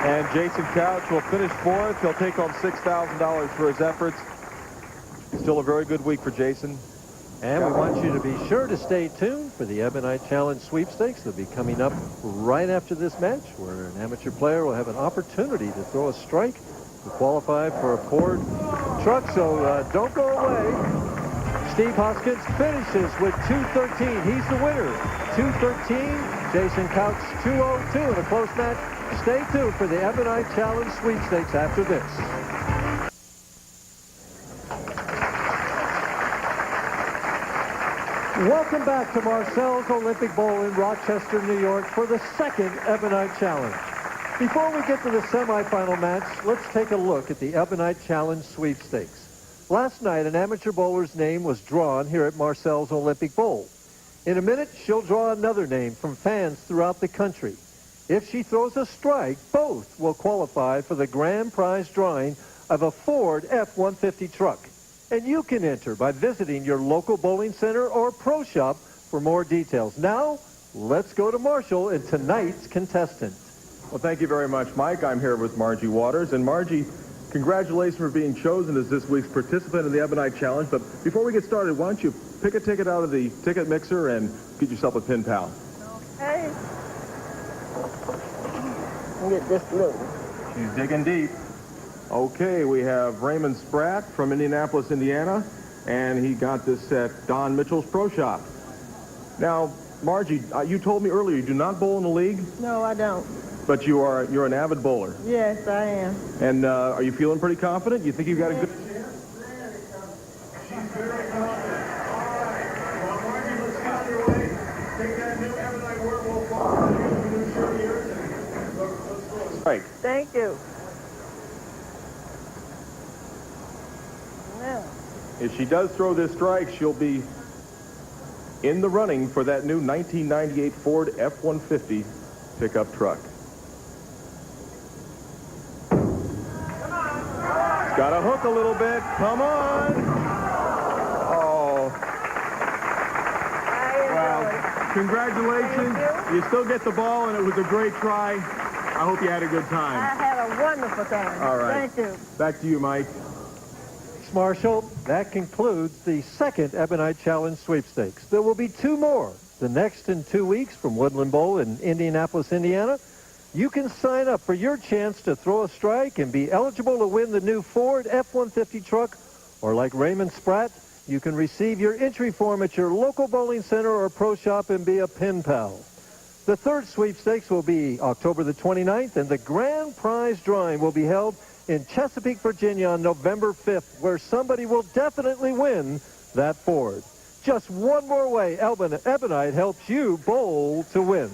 And Jason Couch will finish 4th. He'll take home $6,000 for his efforts. Still a very good week for Jason. And we want you to be sure to stay tuned for the Ebonite Challenge sweepstakes. They'll be coming up right after this match, where an amateur player will have an opportunity to throw a strike to qualify for a Ford truck. So don't go away. Steve Hoskins finishes with 213. He's the winner. 213. Jason Couch 202 in a close match. Stay tuned for the Ebonite Challenge sweepstakes after this. Welcome back to Marcel's Olympic Bowl in Rochester, New York for the second Ebonite Challenge. Before we get to the semifinal match, let's take a look at the Ebonite Challenge sweepstakes. Last night, an amateur bowler's name was drawn here at Marcel's Olympic Bowl. In a minute, she'll draw another name from fans throughout the country. If she throws a strike, both will qualify for the grand prize drawing of a Ford F-150 truck. And you can enter by visiting your local bowling center or pro shop for more details. Now, let's go to Marshall and tonight's contestant. Well, thank you very much, Mike. I'm here with Margie Waters. And Margie, congratulations for being chosen as this week's participant in the Ebonite Challenge. But before we get started, why don't you pick a ticket out of the ticket mixer and get yourself a pin pal. Okay. Get this blue. She's digging deep. Okay, we have Raymond Spratt from Indianapolis, Indiana, and he got this at Don Mitchell's Pro Shop. Now, Margie, you told me earlier you do not bowl in the league, No, I don't. but you're an avid bowler. Yes, I am. And are you feeling pretty confident? You think you've got a good... Right. Thank you. Yeah. If she does throw this strike, she'll be in the running for that new 1998 Ford F-150 pickup truck. It's got a hook a little bit. Come on. Oh. Well, congratulations. Thank You still get the ball, and it was a great try. I hope you had a good I time. had a wonderful time. All right. Thank you. Back to you, Mike. Thanks, Marshall. That concludes the second Ebonite Challenge sweepstakes. There will be two more. The next in 2 weeks from Woodland Bowl in Indianapolis, Indiana. You can sign up for your chance to throw a strike and be eligible to win the new Ford F-150 truck. Or like Raymond Spratt, you can receive your entry form at your local bowling center or pro shop and be a pin pal. The third sweepstakes will be October the 29th, and the grand prize drawing will be held in Chesapeake, Virginia on November 5th, where somebody will definitely win that Ford. Just one more way Ebonite helps you bowl to win.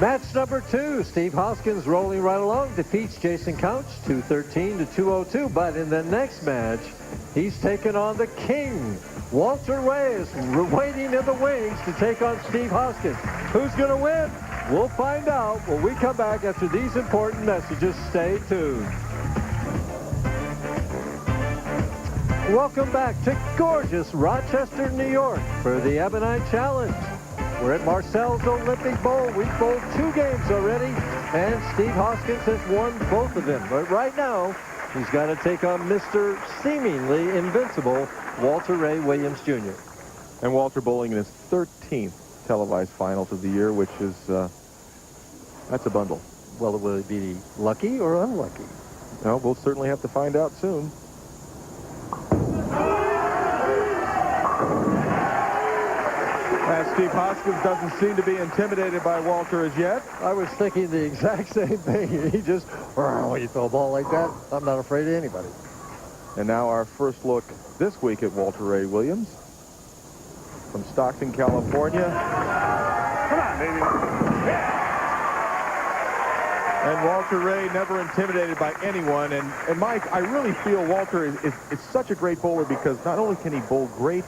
Match number 2, Steve Hoskins rolling right along, defeats Jason Couch 213 to 202. But in the next match, he's taken on the king. Walter Ray is waiting in the wings to take on Steve Hoskins. Who's going to win? We'll find out when we come back after these important messages. Stay tuned. Welcome back to gorgeous Rochester, New York for the Ebonite Challenge. We're at Marcel's Olympic Bowl. We've bowled 2 games already, and Steve Hoskins has won both of them. But right now, he's got to take on Mr. seemingly invincible Walter Ray Williams, Jr. And Walter bowling in his 13th televised finals of the year, which is, that's a bundle. Well, will he be lucky or unlucky? No, we'll certainly have to find out soon. As Steve Hoskins doesn't seem to be intimidated by Walter as yet. I was thinking the exact same thing. He just, when you throw a ball like that, I'm not afraid of anybody. And now our first look this week at Walter Ray Williams from Stockton, California. Come on, baby. And Walter Ray never intimidated by anyone. And Mike, I really feel Walter is such a great bowler because not only can he bowl great,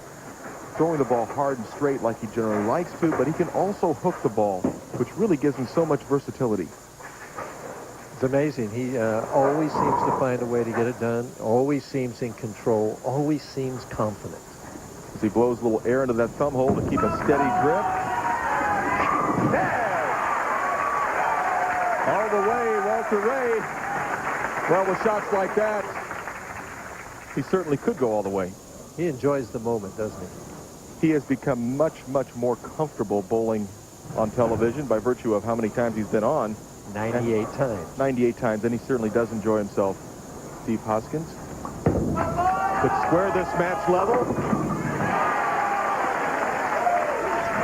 throwing the ball hard and straight like he generally likes to, but he can also hook the ball, which really gives him so much versatility. It's amazing. He always seems to find a way to get it done, always seems in control, always seems confident. As he blows a little air into that thumb hole to keep a steady grip. Yeah! All the way, Walter Ray. Well, with shots like that, he certainly could go all the way. He enjoys the moment, doesn't he? He has become much, much more comfortable bowling on television by virtue of how many times he's been on. 98 times. 98 times, and he certainly does enjoy himself. Steve Hoskins could square this match level.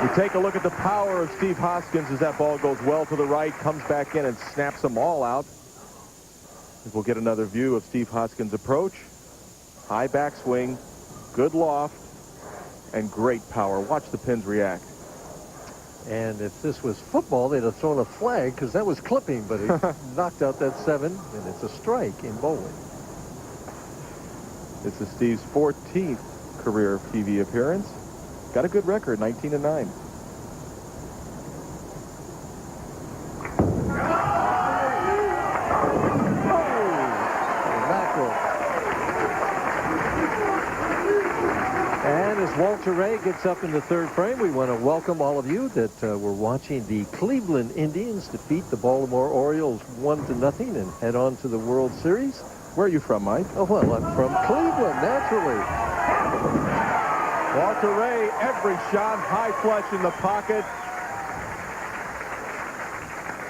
We take a look at the power of Steve Hoskins as that ball goes well to the right, comes back in and snaps them all out. We'll get another view of Steve Hoskins' approach. High backswing, good loft, and great power. Watch the pins react. And if this was football, they'd have thrown a flag because that was clipping, but he knocked out that 7, and it's a strike in bowling. This is Steve's 14th career TV appearance. Got a good record, 19-9. as Walter Ray gets up in the third frame, we want to welcome all of you that were watching the Cleveland Indians defeat the Baltimore Orioles 1-0 and head on to the World Series. Where are you from, Mike? Oh, well, I'm from Cleveland, naturally. Walter Ray, every shot, high flush in the pocket.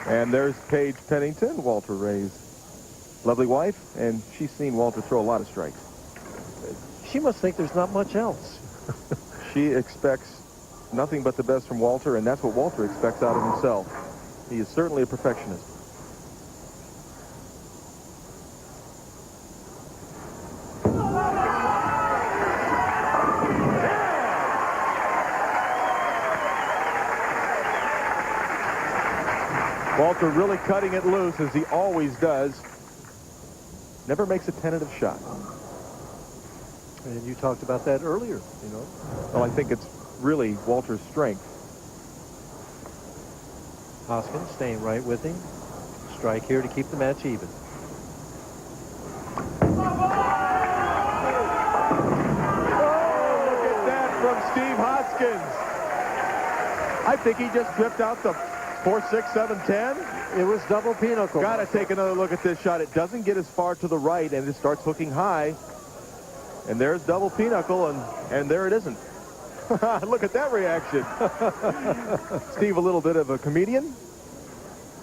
And there's Paige Pennington, Walter Ray's lovely wife, and she's seen Walter throw a lot of strikes. She must think there's not much else. She expects nothing but the best from Walter, and that's what Walter expects out of himself. He is certainly a perfectionist. Walter really cutting it loose, as he always does. Never makes a tentative shot. And you talked about that earlier, you know. Well, I think it's really Walter's strength. Hoskins staying right with him. Strike here to keep the match even. Oh, look at that from Steve Hoskins. I think he just dripped out the 4, 6, 7, 10. It was double pinochle. Got to take another look at this shot. It doesn't get as far to the right, and it starts hooking high. And there's double pinochle, and there it isn't. Look at that reaction. Steve, a little bit of a comedian.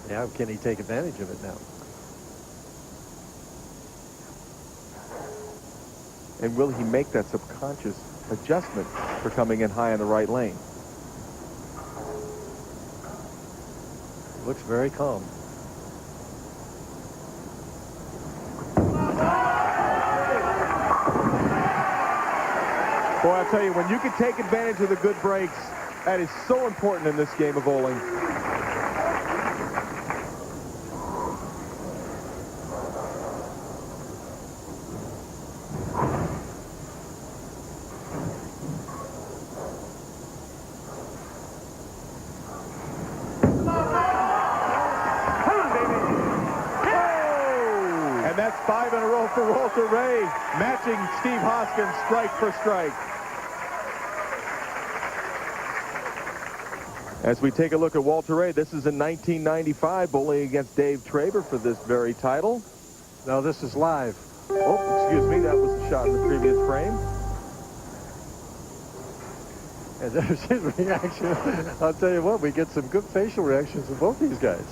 Yeah, can he take advantage of it now? And will he make that subconscious adjustment for coming in high in the right lane? Looks very calm. Boy, I'll tell you, when you can take advantage of the good breaks, that is so important in this game of bowling. And that's 5 in a row for Walter Ray, matching Steve Hoskins strike for strike. As we take a look at Walter Ray, this is in 1995, bowling against Dave Traber for this very title. No, this is live. Oh, excuse me, that was the shot in the previous frame. And there's his reaction. I'll tell you what, we get some good facial reactions from both these guys.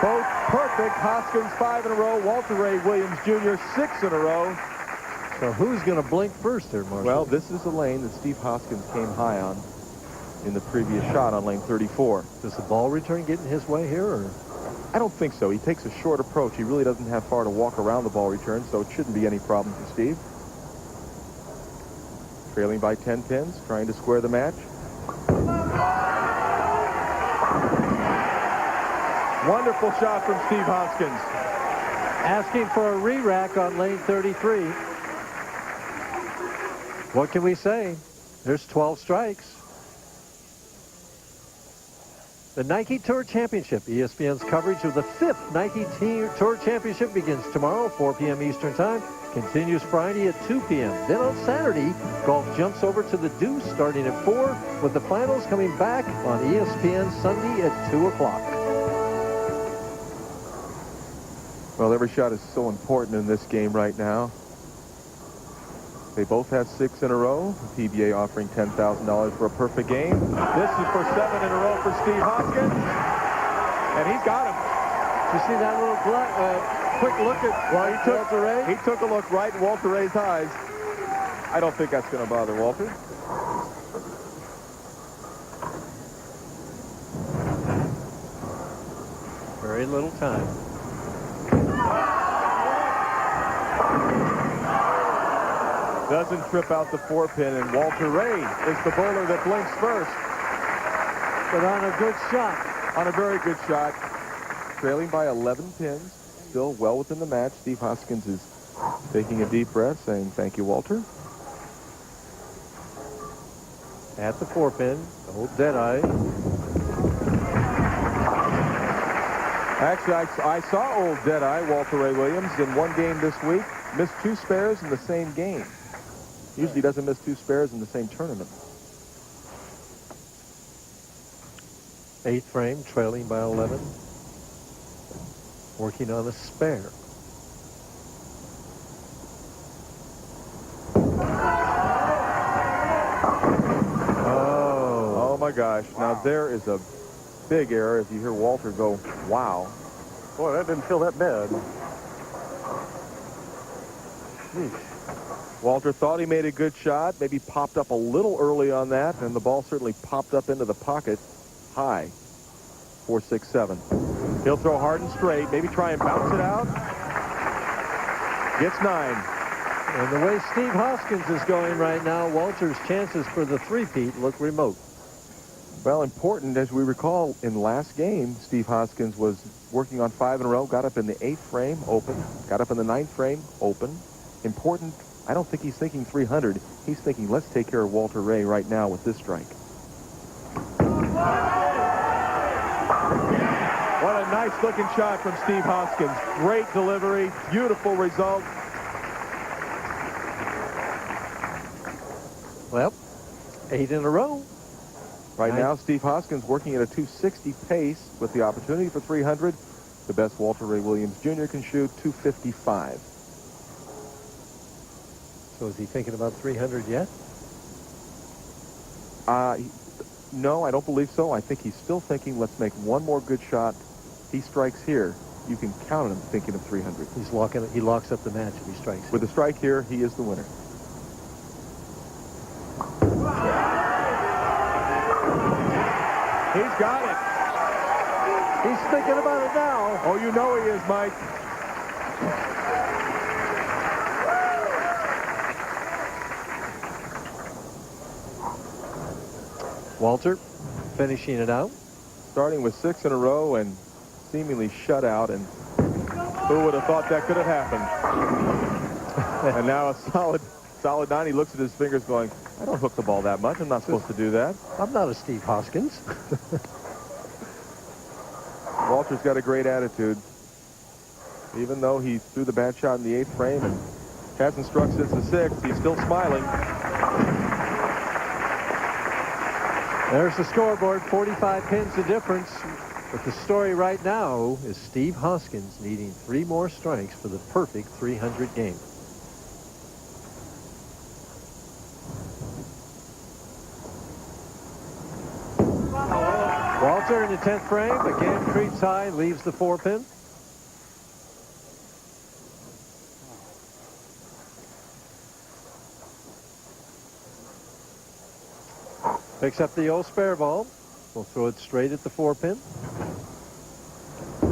Both perfect. Hoskins 5 in a row. Walter Ray Williams Jr. 6 in a row. So who's going to blink first there, Marcel? Well, this is the lane that Steve Hoskins came high on in the previous shot on lane 34. Does the ball return get in his way here, or? I don't think so. He takes a short approach. He really doesn't have far to walk around the ball return, so it shouldn't be any problem for Steve. Trailing by 10 pins, trying to square the match. Wonderful shot from Steve Hoskins. Asking for a re-rack on lane 33. What can we say? There's 12 strikes. The Nike Tour Championship, ESPN's coverage of the 5th Nike Tour Championship begins tomorrow, 4 p.m. Eastern Time. Continues Friday at 2 p.m. Then on Saturday, golf jumps over to the Deuce starting at 4, with the finals coming back on ESPN Sunday at 2 o'clock. Well, every shot is so important in this game right now. They both have 6 in a row. The PBA offering $10,000 for a perfect game. This is for 7 in a row for Steve Hoskins. And he's got him. Did you see that little quick look at Walter Ray? He took a look right in Walter Ray's eyes. I don't think that's going to bother Walter. Very little time. Doesn't trip out the 4-pin, and Walter Ray is the bowler that blinks first. But on a good shot. On a very good shot. Trailing by 11 pins. Still well within the match. Steve Hoskins is taking a deep breath, saying thank you, Walter. At the 4-pin. Old Deadeye. Actually, I saw old Deadeye, Walter Ray Williams, in one game this week. Missed 2 spares in the same game. Usually doesn't miss 2 spares in the same tournament. 8th frame, trailing by 11. Working on a spare. Oh my gosh. Now there is a big error as you hear Walter go, wow. Boy, that didn't feel that bad. Walter thought he made a good shot, maybe popped up a little early on that, and the ball certainly popped up into the pocket high. 4-6-7. He'll throw hard and straight, maybe try and bounce it out. Gets 9. And the way Steve Hoskins is going right now, Walter's chances for the three-peat look remote. Well, important, as we recall, in last game, Steve Hoskins was working on 5 in a row, got up in the 8th frame, open, got up in the 9th frame, open. Important, I don't think he's thinking 300. He's thinking, let's take care of Walter Ray right now with this strike. What a nice-looking shot from Steve Hoskins. Great delivery, beautiful result. Well, 8 in a row. Right Nice. now, Steve Hoskins working at a 260 pace with the opportunity for 300. The best Walter Ray Williams Jr. can shoot 255. So is he thinking about 300 yet? No, I don't believe so. I think he's still thinking, let's make one more good shot. He strikes here. You can count on him thinking of 300. He locks up the match if he strikes. With a strike here, he is the winner. He's got it. He's thinking about it now. Oh, you know he is, Mike. Walter finishing it out. Starting with 6 in a row and seemingly shut out, and who would have thought that could have happened? And now a solid 9. He looks at his fingers going, I don't hook the ball that much. I'm not supposed to do that. I'm not a Steve Hoskins. Walter's got a great attitude. Even though he threw the bad shot in the 8th frame and hasn't struck since the 6th, he's still smiling. There's the scoreboard, 45 pins the difference. But the story right now is Steve Hoskins needing 3 more strikes for the perfect 300 game. Walter in the 10th frame, again creeps high, leaves the 4-pin. Picks up the old spare ball. We'll throw it straight at the 4-pin.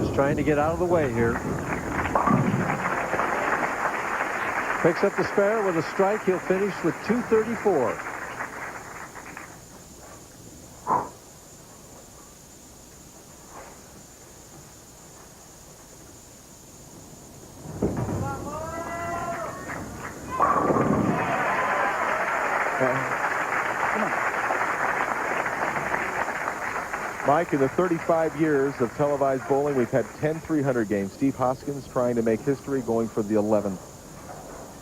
Just trying to get out of the way here. Picks up the spare with a strike. He'll finish with 234. Mike, in the 35 years of televised bowling, we've had 10 300 games. Steve Hoskins trying to make history, going for the 11th.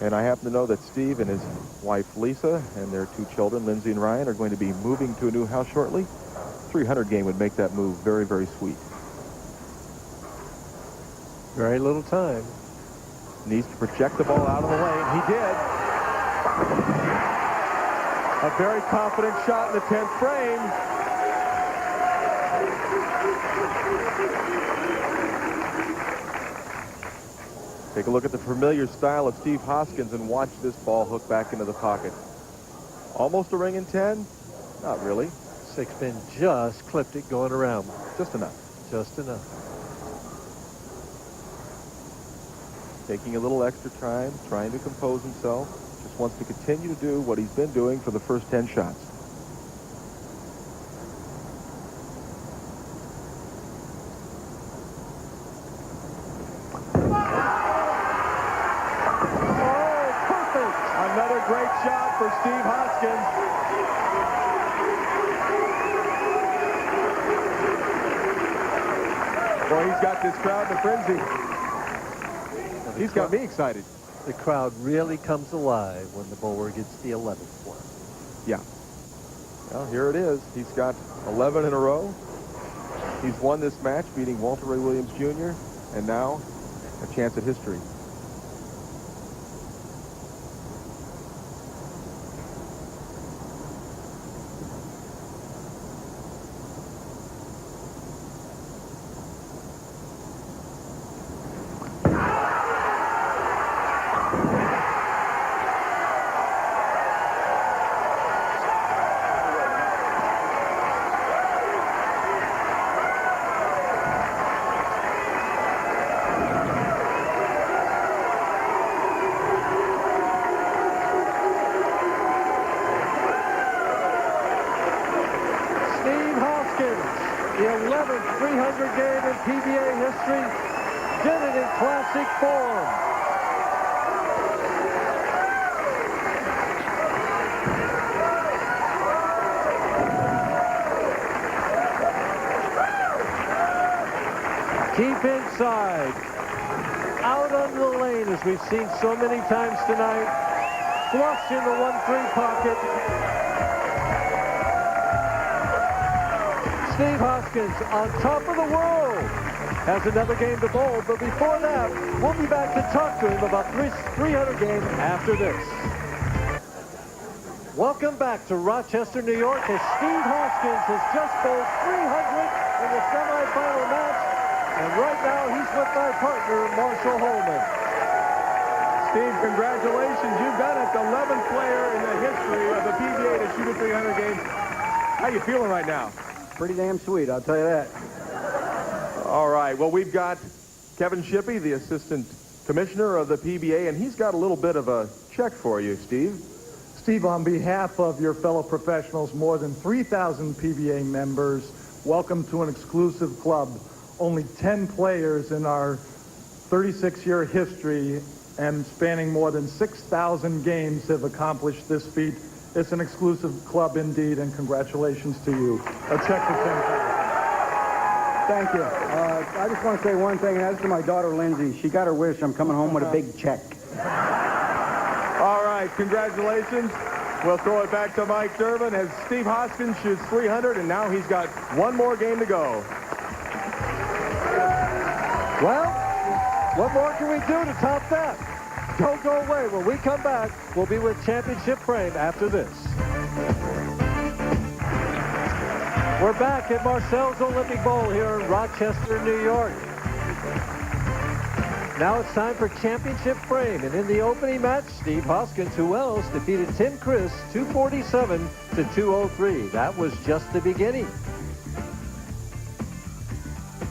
And I happen to know that Steve and his wife, Lisa, and their 2 children, Lindsay and Ryan, are going to be moving to a new house shortly. 300 game would make that move very, very sweet. Very little time. Needs to project the ball out of the lane. He did. A very confident shot in the 10th frame. Take a look at the familiar style of Steve Hoskins and watch this ball hook back into the pocket. Almost a ring in 10? Not really. 6-pin just clipped it going around. Just enough. Just enough. Taking a little extra time, trying to compose himself. Just wants to continue to do what he's been doing for the first 10 shots. Great shot for Steve Hoskins. Well, he's got this crowd in a frenzy. He's got me excited. The crowd really comes alive when the bowler gets the 11th one. Yeah. Well, here it is. He's got 11 in a row. He's won this match, beating Walter Ray Williams Jr., and now a chance at history. The 11th 300 game in PBA history, did it in classic form. Keep inside, out under the lane as we've seen so many times tonight. Flush in the 1-3 pocket. Steve Hoskins on top of the world has another game to bowl, but before that, we'll be back to talk to him about 300 games after this. Welcome back to Rochester, New York, as Steve Hoskins has just bowled 300 in the semifinal match, and right now he's with my partner, Marcel Holman. Steve, congratulations. You've done it. The 11th player in the history of the PBA to shoot a 300 game. How you feeling right now? Pretty damn sweet, I'll tell you that. All right. Well, we've got Kevin Shippey, the assistant commissioner of the PBA, and he's got a little bit of a check for you, Steve. Steve, on behalf of your fellow professionals, more than 3,000 PBA members, welcome to an exclusive club. Only 10 players in our 36-year history and spanning more than 6,000 games have accomplished this feat. It's an exclusive club indeed, and congratulations to you. A check for $10,000. Thank you. I just want to say one thing, and that's to my daughter, Lindsay. She got her wish. I'm coming home with a big check. All right, congratulations. We'll throw it back to Mike Durbin as Steve Hoskins shoots 300, and now he's got one more game to go. Well, what more can we do to top that? Don't go away. When we come back, we'll be with Championship Frame after this. We're back at Marcel's Olympic Bowl here in Rochester, New York. Now it's time for Championship Frame, and in the opening match, Steve Hoskins, who else, defeated Tim Criss 247 to 203. That was just the beginning.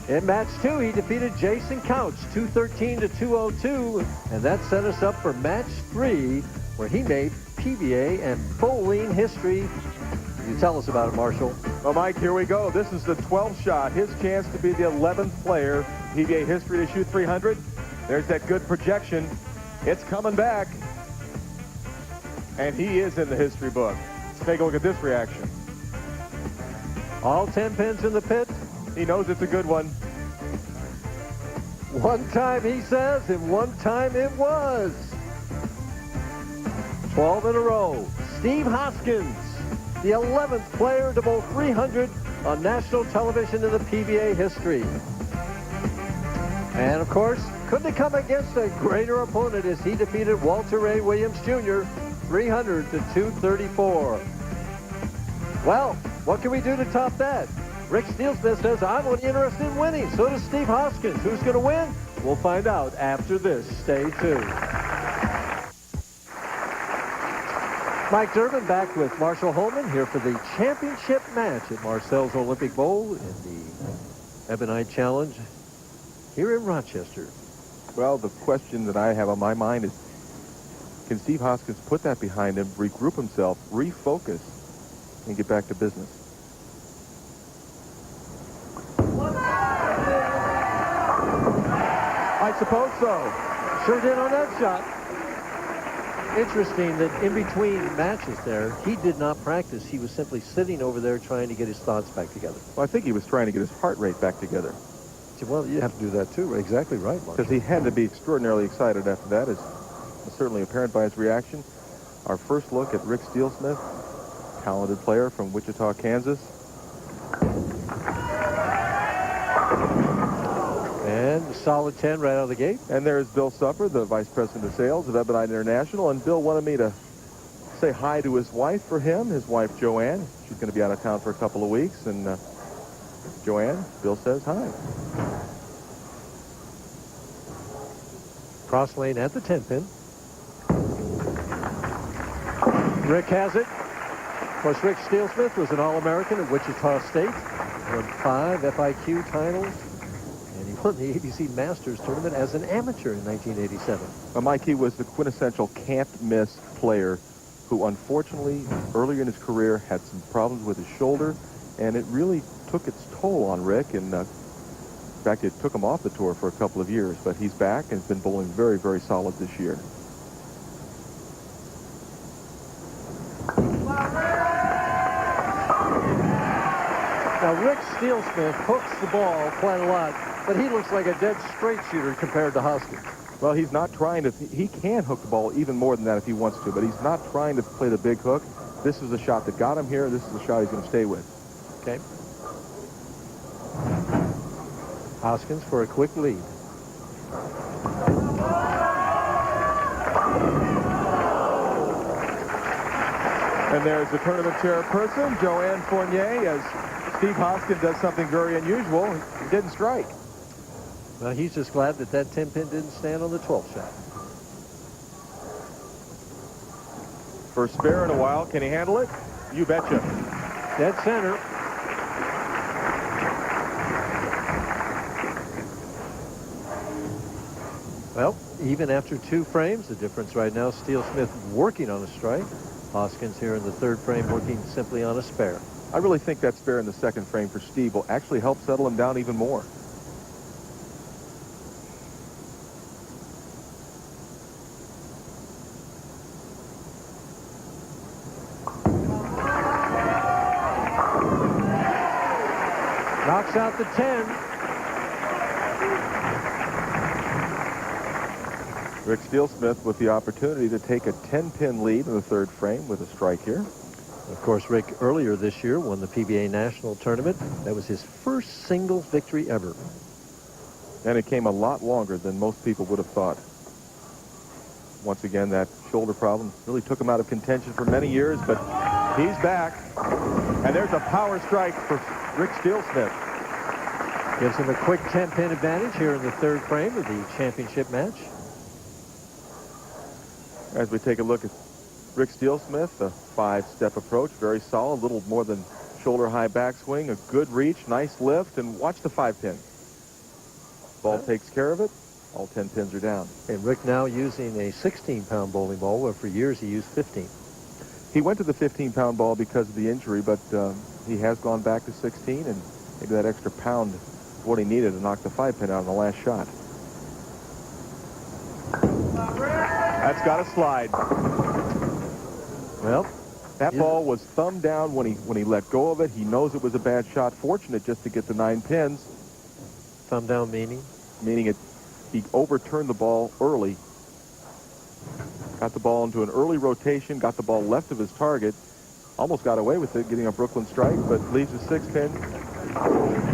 In match 2, he defeated Jason Couch 213 to 202, and that set us up for match 3, where he made PBA and bowling history. You tell us about it, Marshall. Well, Mike, here we go. This is the 12th shot. His chance to be the 11th player PBA history to shoot 300. There's that good projection. It's coming back. And he is in the history book. Let's take a look at this reaction. All 10 pins in the pit. He knows it's a good one. One time, he says, and one time it was. 12 in a row. Steve Hoskins, the 11th player to bowl 300 on national television in the PBA history. And, of course, couldn't have come against a greater opponent as he defeated Walter Ray Williams Jr. 300 to 234. Well, what can we do to top that? Rick Steelsmith says, I'm only interested in winning. So does Steve Hoskins. Who's going to win? We'll find out after this. Stay tuned. Mike Durbin back with Marshall Holman here for the championship match at Marcel's Olympic Bowl in the Ebonite Challenge here in Rochester. Well, the question that I have on my mind is, can Steve Hoskins put that behind him, regroup himself, refocus, and get back to business? I suppose so. Sure did on that shot. Interesting that in between matches there, he did not practice. He was simply sitting over there trying to get his thoughts back together. Well, I think he was trying to get his heart rate back together. Well, you have to do that too. Exactly right, Mark. Because he had to be extraordinarily excited after that, is certainly apparent by his reaction. Our first look at Rick Steelsmith, talented player from Wichita, Kansas. And a solid 10 right out of the gate. And there's Bill Supper, the Vice President of Sales of Ebonite International. And Bill wanted me to say hi to his wife for him, his wife, Joanne. She's going to be out of town for a couple of weeks. And Joanne, Bill says hi. Cross lane at the 10 pin. Rick has it. Of course, Rick Steelsmith was an All-American at Wichita State. Won 5 FIQ titles. And he won the ABC Masters tournament as an amateur in 1987. Well, Mike, he was the quintessential can't-miss player who, unfortunately, earlier in his career, had some problems with his shoulder, and it really took its toll on Rick. And in fact, it took him off the tour for a couple of years, but he's back and has been bowling very, very solid this year. Now, Rick Steelsmith hooks the ball quite a lot, but he looks like a dead straight shooter compared to Hoskins. Well, he's not trying to. He can hook the ball even more than that if he wants to, but he's not trying to play the big hook. This is the shot that got him here. This is the shot he's going to stay with. Okay. Hoskins for a quick lead. And there's the tournament chairperson, Joanne Fournier, as Steve Hoskins does something very unusual. He didn't strike. Well, he's just glad that that 10 pin didn't stand on the 12th shot. First spare in a while. Can he handle it? You betcha. Dead center. Well, even after 2 frames, the difference right now, Steelsmith working on a strike. Hoskins here in the 3rd frame working simply on a spare. I really think that spare in the 2nd frame for Steve will actually help settle him down even more. Knocks out the 10. Rick Steelsmith with the opportunity to take a 10-pin lead in the 3rd frame with a strike here. Of course, Rick earlier this year won the PBA National Tournament. That was his first singles victory ever. And it came a lot longer than most people would have thought. Once again, that shoulder problem really took him out of contention for many years, but he's back. And there's a power strike for Rick Steelsmith. Gives him a quick 10-pin advantage here in the 3rd frame of the championship match. As we take a look at Rick Steelsmith, a 5-step approach, very solid, little more than shoulder-high backswing, a good reach, nice lift, and watch the 5-pin. Ball takes care of it. All 10 pins are down. And Rick now using a 16-pound bowling ball, where for years he used 15. He went to the 15-pound ball because of the injury, but he has gone back to 16, and maybe that extra pound is what he needed to knock the 5-pin out in the last shot. That's got to slide. Well, that ball was thumb down when he let go of it. He knows it was a bad shot. Fortunate just to get the 9 pins. Thumb down meaning? Meaning he overturned the ball early. Got the ball into an early rotation. Got the ball left of his target. Almost got away with it, getting a Brooklyn strike, but leaves a 6-pin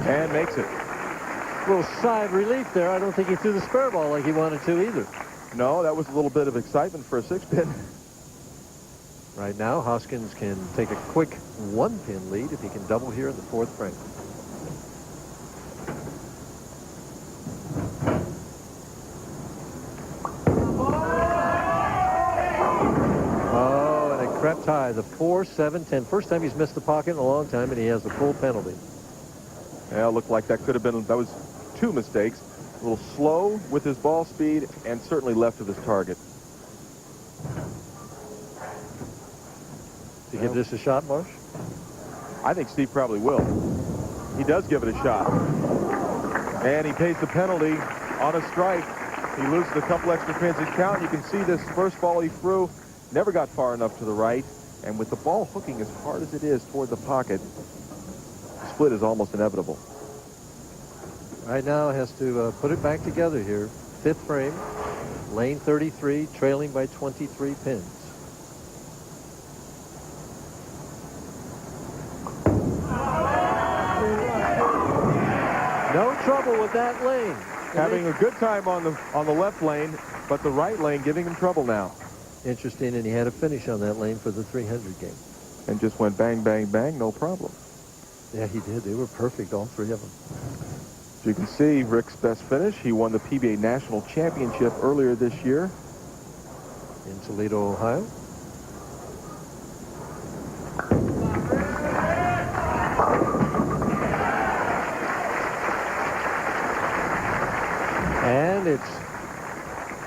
and makes it. A little sigh of relief there. I don't think he threw the spare ball like he wanted to either. No, that was a little bit of excitement for a 6-pin. Right now, Hoskins can take a quick 1-pin lead if he can double here in the 4th frame. Oh, and it crept high. The 4, 7, 10. First time he's missed the pocket in a long time, and he has the full penalty. Yeah, it looked like that could have been, that was 2 mistakes. A little slow with his ball speed and certainly left of his target. To give this a shot, Marsh? I think Steve probably will. He does give it a shot. And he pays the penalty on a strike. He loses a couple extra pins in count. You can see this first ball he threw never got far enough to the right. And with the ball hooking as hard as it is toward the pocket, split is almost inevitable. Right now has to put it back together here. 5th frame, lane 33, trailing by 23 pins. No trouble with that lane. Having a good time on the left lane, but the right lane giving him trouble now. Interesting, and he had a finish on that lane for the 300 game. And just went bang, bang, bang, no problem. Yeah, he did. They were perfect, all three of them. As you can see, Rick's best finish. He won the PBA National Championship earlier this year. In Toledo, Ohio. And it's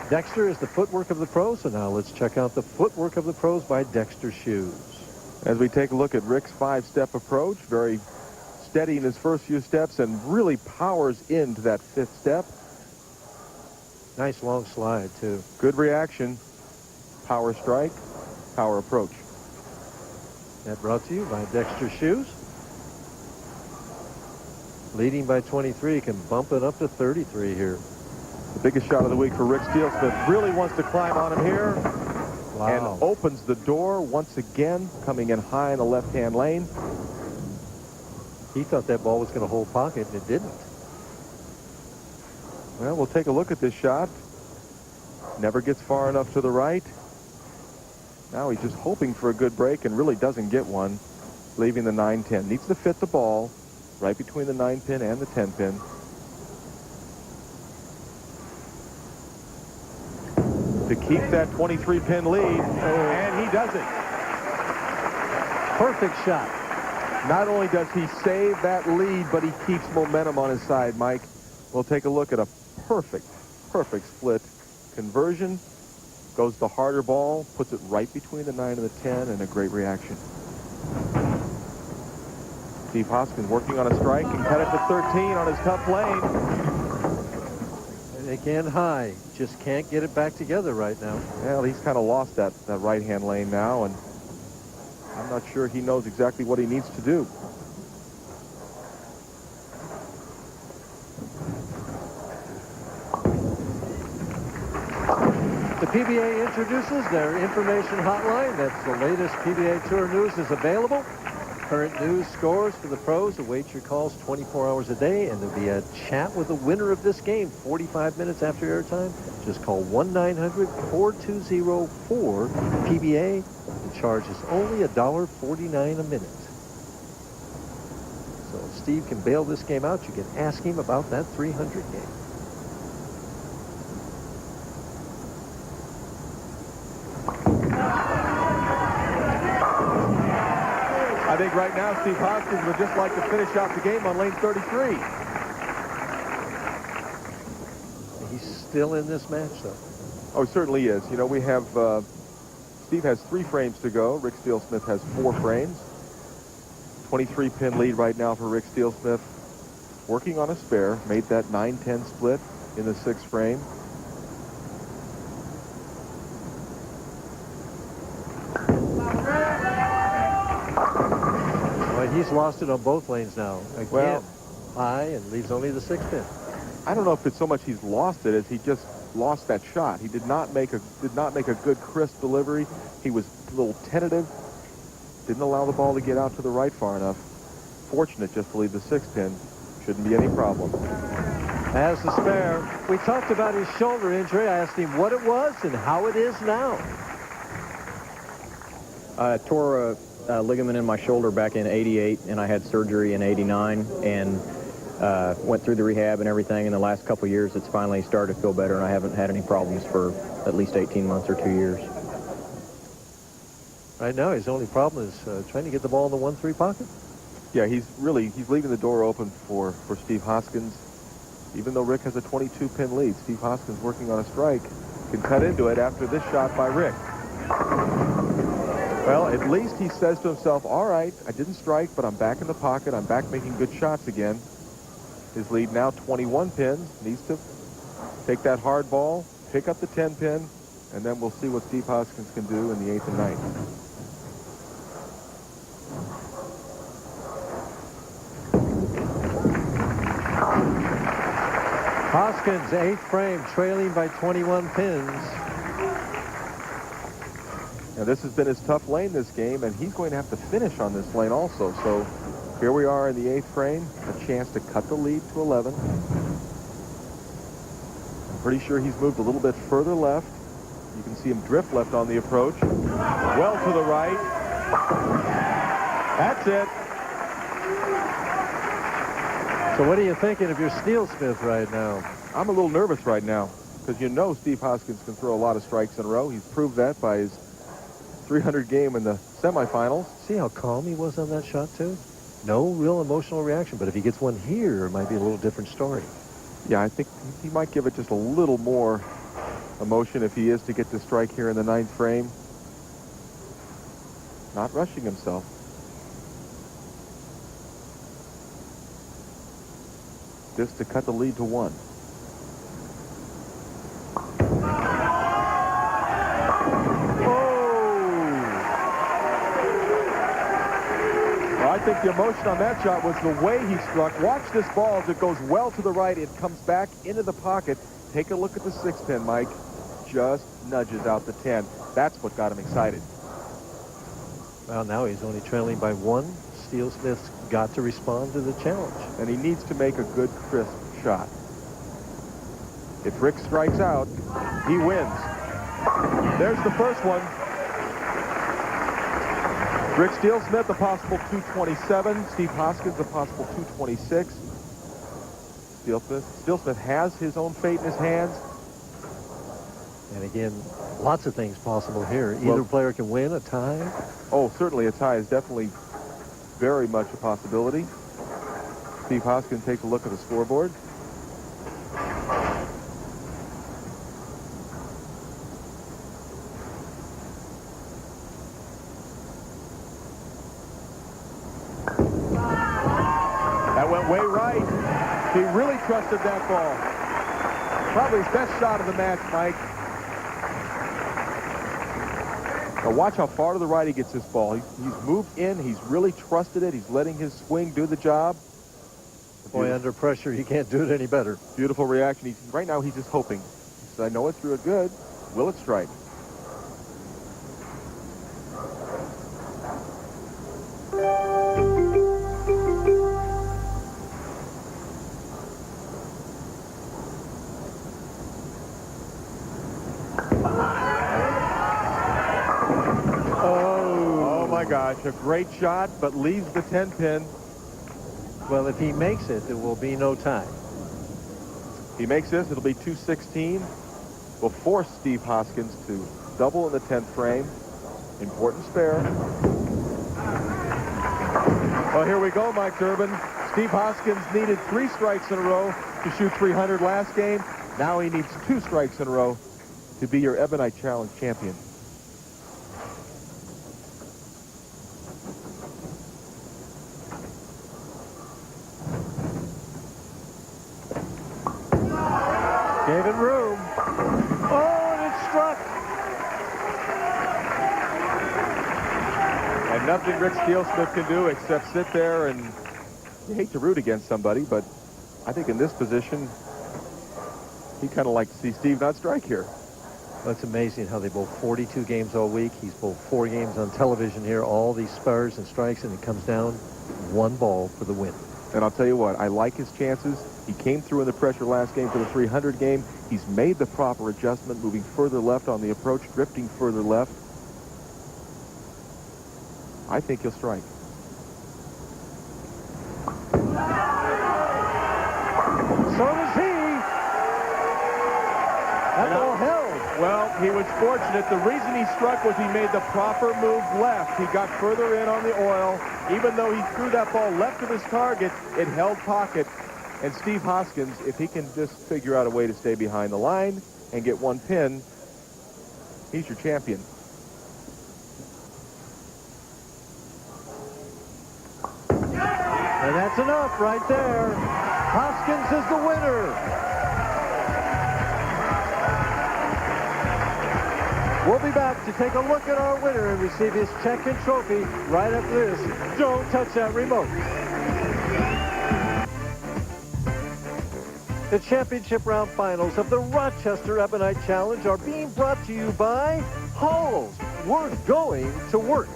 Dexter is the footwork of the pros. So now let's check out the footwork of the pros by Dexter Shoes. As we take a look at Rick's 5-step approach, very steady in his first few steps and really powers into that 5th step. Nice long slide, too. Good reaction. Power strike, power approach. That brought to you by Dexter Shoes. Leading by 23, can bump it up to 33 here. The biggest shot of the week for Rick Steelsmith. Really wants to climb on him here. Wow. And opens the door once again, coming in high in the left-hand lane. He thought that ball was going to hold pocket, and it didn't. Well, we'll take a look at this shot. Never gets far enough to the right. Now he's just hoping for a good break and really doesn't get one, leaving the 9-10. Needs to fit the ball right between the 9-pin and the 10-pin. To keep that 23-pin lead, and he does it. Perfect shot. Not only does he save that lead, but he keeps momentum on his side, Mike. We'll take a look at a perfect split conversion. Goes the harder ball, puts it right between the 9 and the 10, and a great reaction. Steve Hoskins working on a strike and cut it to 13 on his tough lane. Again, high. Just can't get it back together right now. Well, he's kind of lost that right-hand lane now, and I'm not sure he knows exactly what he needs to do. The PBA introduces their information hotline. That's the latest PBA Tour news is available. Current news, scores for the pros. Await your calls 24 hours a day, and there'll be a chat with the winner of this game 45 minutes after airtime. Just call 1-900-4204-PBA. The charge is only $1.49 a minute. So if Steve can bail this game out, you can ask him about that 300 game. I think right now Steve Hoskins would just like to finish out the game on lane 33. He's still in this match, though. Oh, he certainly is. You know, we have, Steve has 3 frames to go. Rick Steelsmith has 4 frames. 23-pin lead right now for Rick Steelsmith. Working on a spare. Made that 9-10 split in the 6th frame. He's lost it on both lanes now. Again, well, high and leaves only the 6th pin. I don't know if it's so much he's lost it as he just lost that shot. He did not make a good crisp delivery. He was a little tentative. Didn't allow the ball to get out to the right far enough. Fortunate just to leave the 6th pin. Shouldn't be any problem. As the spare, we talked about his shoulder injury. I asked him what it was and how it is now. I tore a ligament in my shoulder back in '88, and I had surgery in '89, and went through the rehab and everything. In the last couple of years, it's finally started to feel better, and I haven't had any problems for at least 18 months or 2 years. Right now, his only problem is trying to get the ball in the 1-3 pocket. Yeah, he's leaving the door open for Steve Hoskins. Even though Rick has a 22-pin lead, Steve Hoskins working on a strike can cut into it after this shot by Rick. Well, at least he says to himself, all right, I didn't strike, but I'm back in the pocket. I'm back making good shots again. His lead now 21 pins. Needs to take that hard ball, pick up the 10-pin, and then we'll see what Steve Hoskins can do in the 8th and 9th. Hoskins, 8th frame, trailing by 21 pins. Now, this has been his tough lane this game, and he's going to have to finish on this lane also. So here we are in the 8th frame, a chance to cut the lead to 11. I'm pretty sure he's moved a little bit further left. You can see him drift left on the approach. Well to the right. That's it. So what are you thinking of your Steelsmith right now? I'm a little nervous right now because you know Steve Hoskins can throw a lot of strikes in a row. He's proved that by his 300 game in the semifinals. See how calm he was on that shot, too? No real emotional reaction, but if he gets one here, it might be a little different story. Yeah, I think he might give it just a little more emotion if he is to get the strike here in the 9th frame. Not rushing himself. Just to cut the lead to 1. I think the emotion on that shot was the way he struck. Watch this ball as it goes well to the right. It comes back into the pocket. Take a look at the 6 pin, Mike. Just nudges out the 10. That's what got him excited. Well, now he's only trailing by 1. Steelsmith's got to respond to the challenge. And he needs to make a good, crisp shot. If Rick strikes out, he wins. There's the first one. Rick Steelsmith, a possible 227. Steve Hoskins, a possible 226. Steelsmith has his own fate in his hands. And again, lots of things possible here. Either player can win, a tie. Oh, certainly a tie is definitely very much a possibility. Steve Hoskins takes a look at the scoreboard. That went way right. He really trusted that ball. Probably his best shot of the match, Mike. Now watch how far to the right he gets this ball. He's moved in. He's really trusted it. He's letting his swing do the job. Boy, under pressure, he can't do it any better. Beautiful reaction. Right now, he's just hoping. He says, I know it threw it good. Will it strike? Oh my gosh, a great shot, but leaves the 10 pin. Well, if he makes it, there will be no tie. He makes this, it'll be 216. Will force Steve Hoskins to double in the 10th frame. Important spare. Well, here we go, Mike Durbin. Steve Hoskins needed 3 strikes in a row to shoot 300 last game. Now he needs 2 strikes in a row to be your Ebonite Challenge champion. Gave it room. Oh, and it struck. And nothing Rick Steelsmith can do except sit there, and you hate to root against somebody, but I think in this position, he kind of like to see Steve not strike here. Well, it's amazing how they bowl 42 games all week. He's bowled 4 games on television here, all these spurs and strikes, and it comes down 1 ball for the win. And I'll tell you what, I like his chances. He came through in the pressure last game for the 300 game. He's made the proper adjustment, moving further left on the approach, drifting further left. I think he'll strike. So does he. That ball held. Well, he was fortunate. The reason he struck was he made the proper move left. He got further in on the oil. Even though he threw that ball left of his target, it held pocket. And Steve Hoskins, if he can just figure out a way to stay behind the line and get 1 pin, he's your champion. And that's enough right there. Hoskins is the winner. We'll be back to take a look at our winner and receive his check and trophy right after this. Don't touch that remote. The championship round finals of the Rochester Ebonite Challenge are being brought to you by Halls. We're going to work.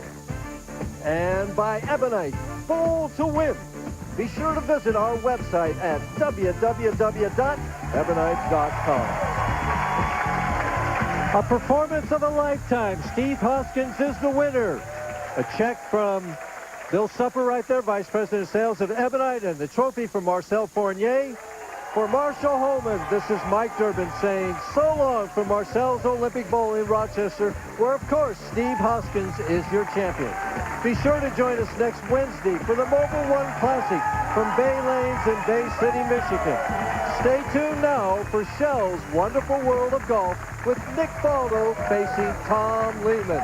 And by Ebonite, Bowl to Win. Be sure to visit our website at www.ebonite.com. A performance of a lifetime. Steve Hoskins is the winner. A check from Bill Supper right there, Vice President of Sales of Ebonite, and the trophy from Marcel Fournier. For Marshall Holman, this is Mike Durbin saying so long from Marcel's Olympic Bowl in Rochester, where, of course, Steve Hoskins is your champion. Be sure to join us next Wednesday for the Mobile One Classic from Bay Lanes in Bay City, Michigan. Stay tuned now for Shell's Wonderful World of Golf with Nick Baldo facing Tom Lehman.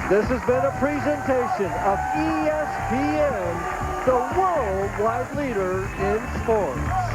This has been a presentation of ESPN, the worldwide leader in sports.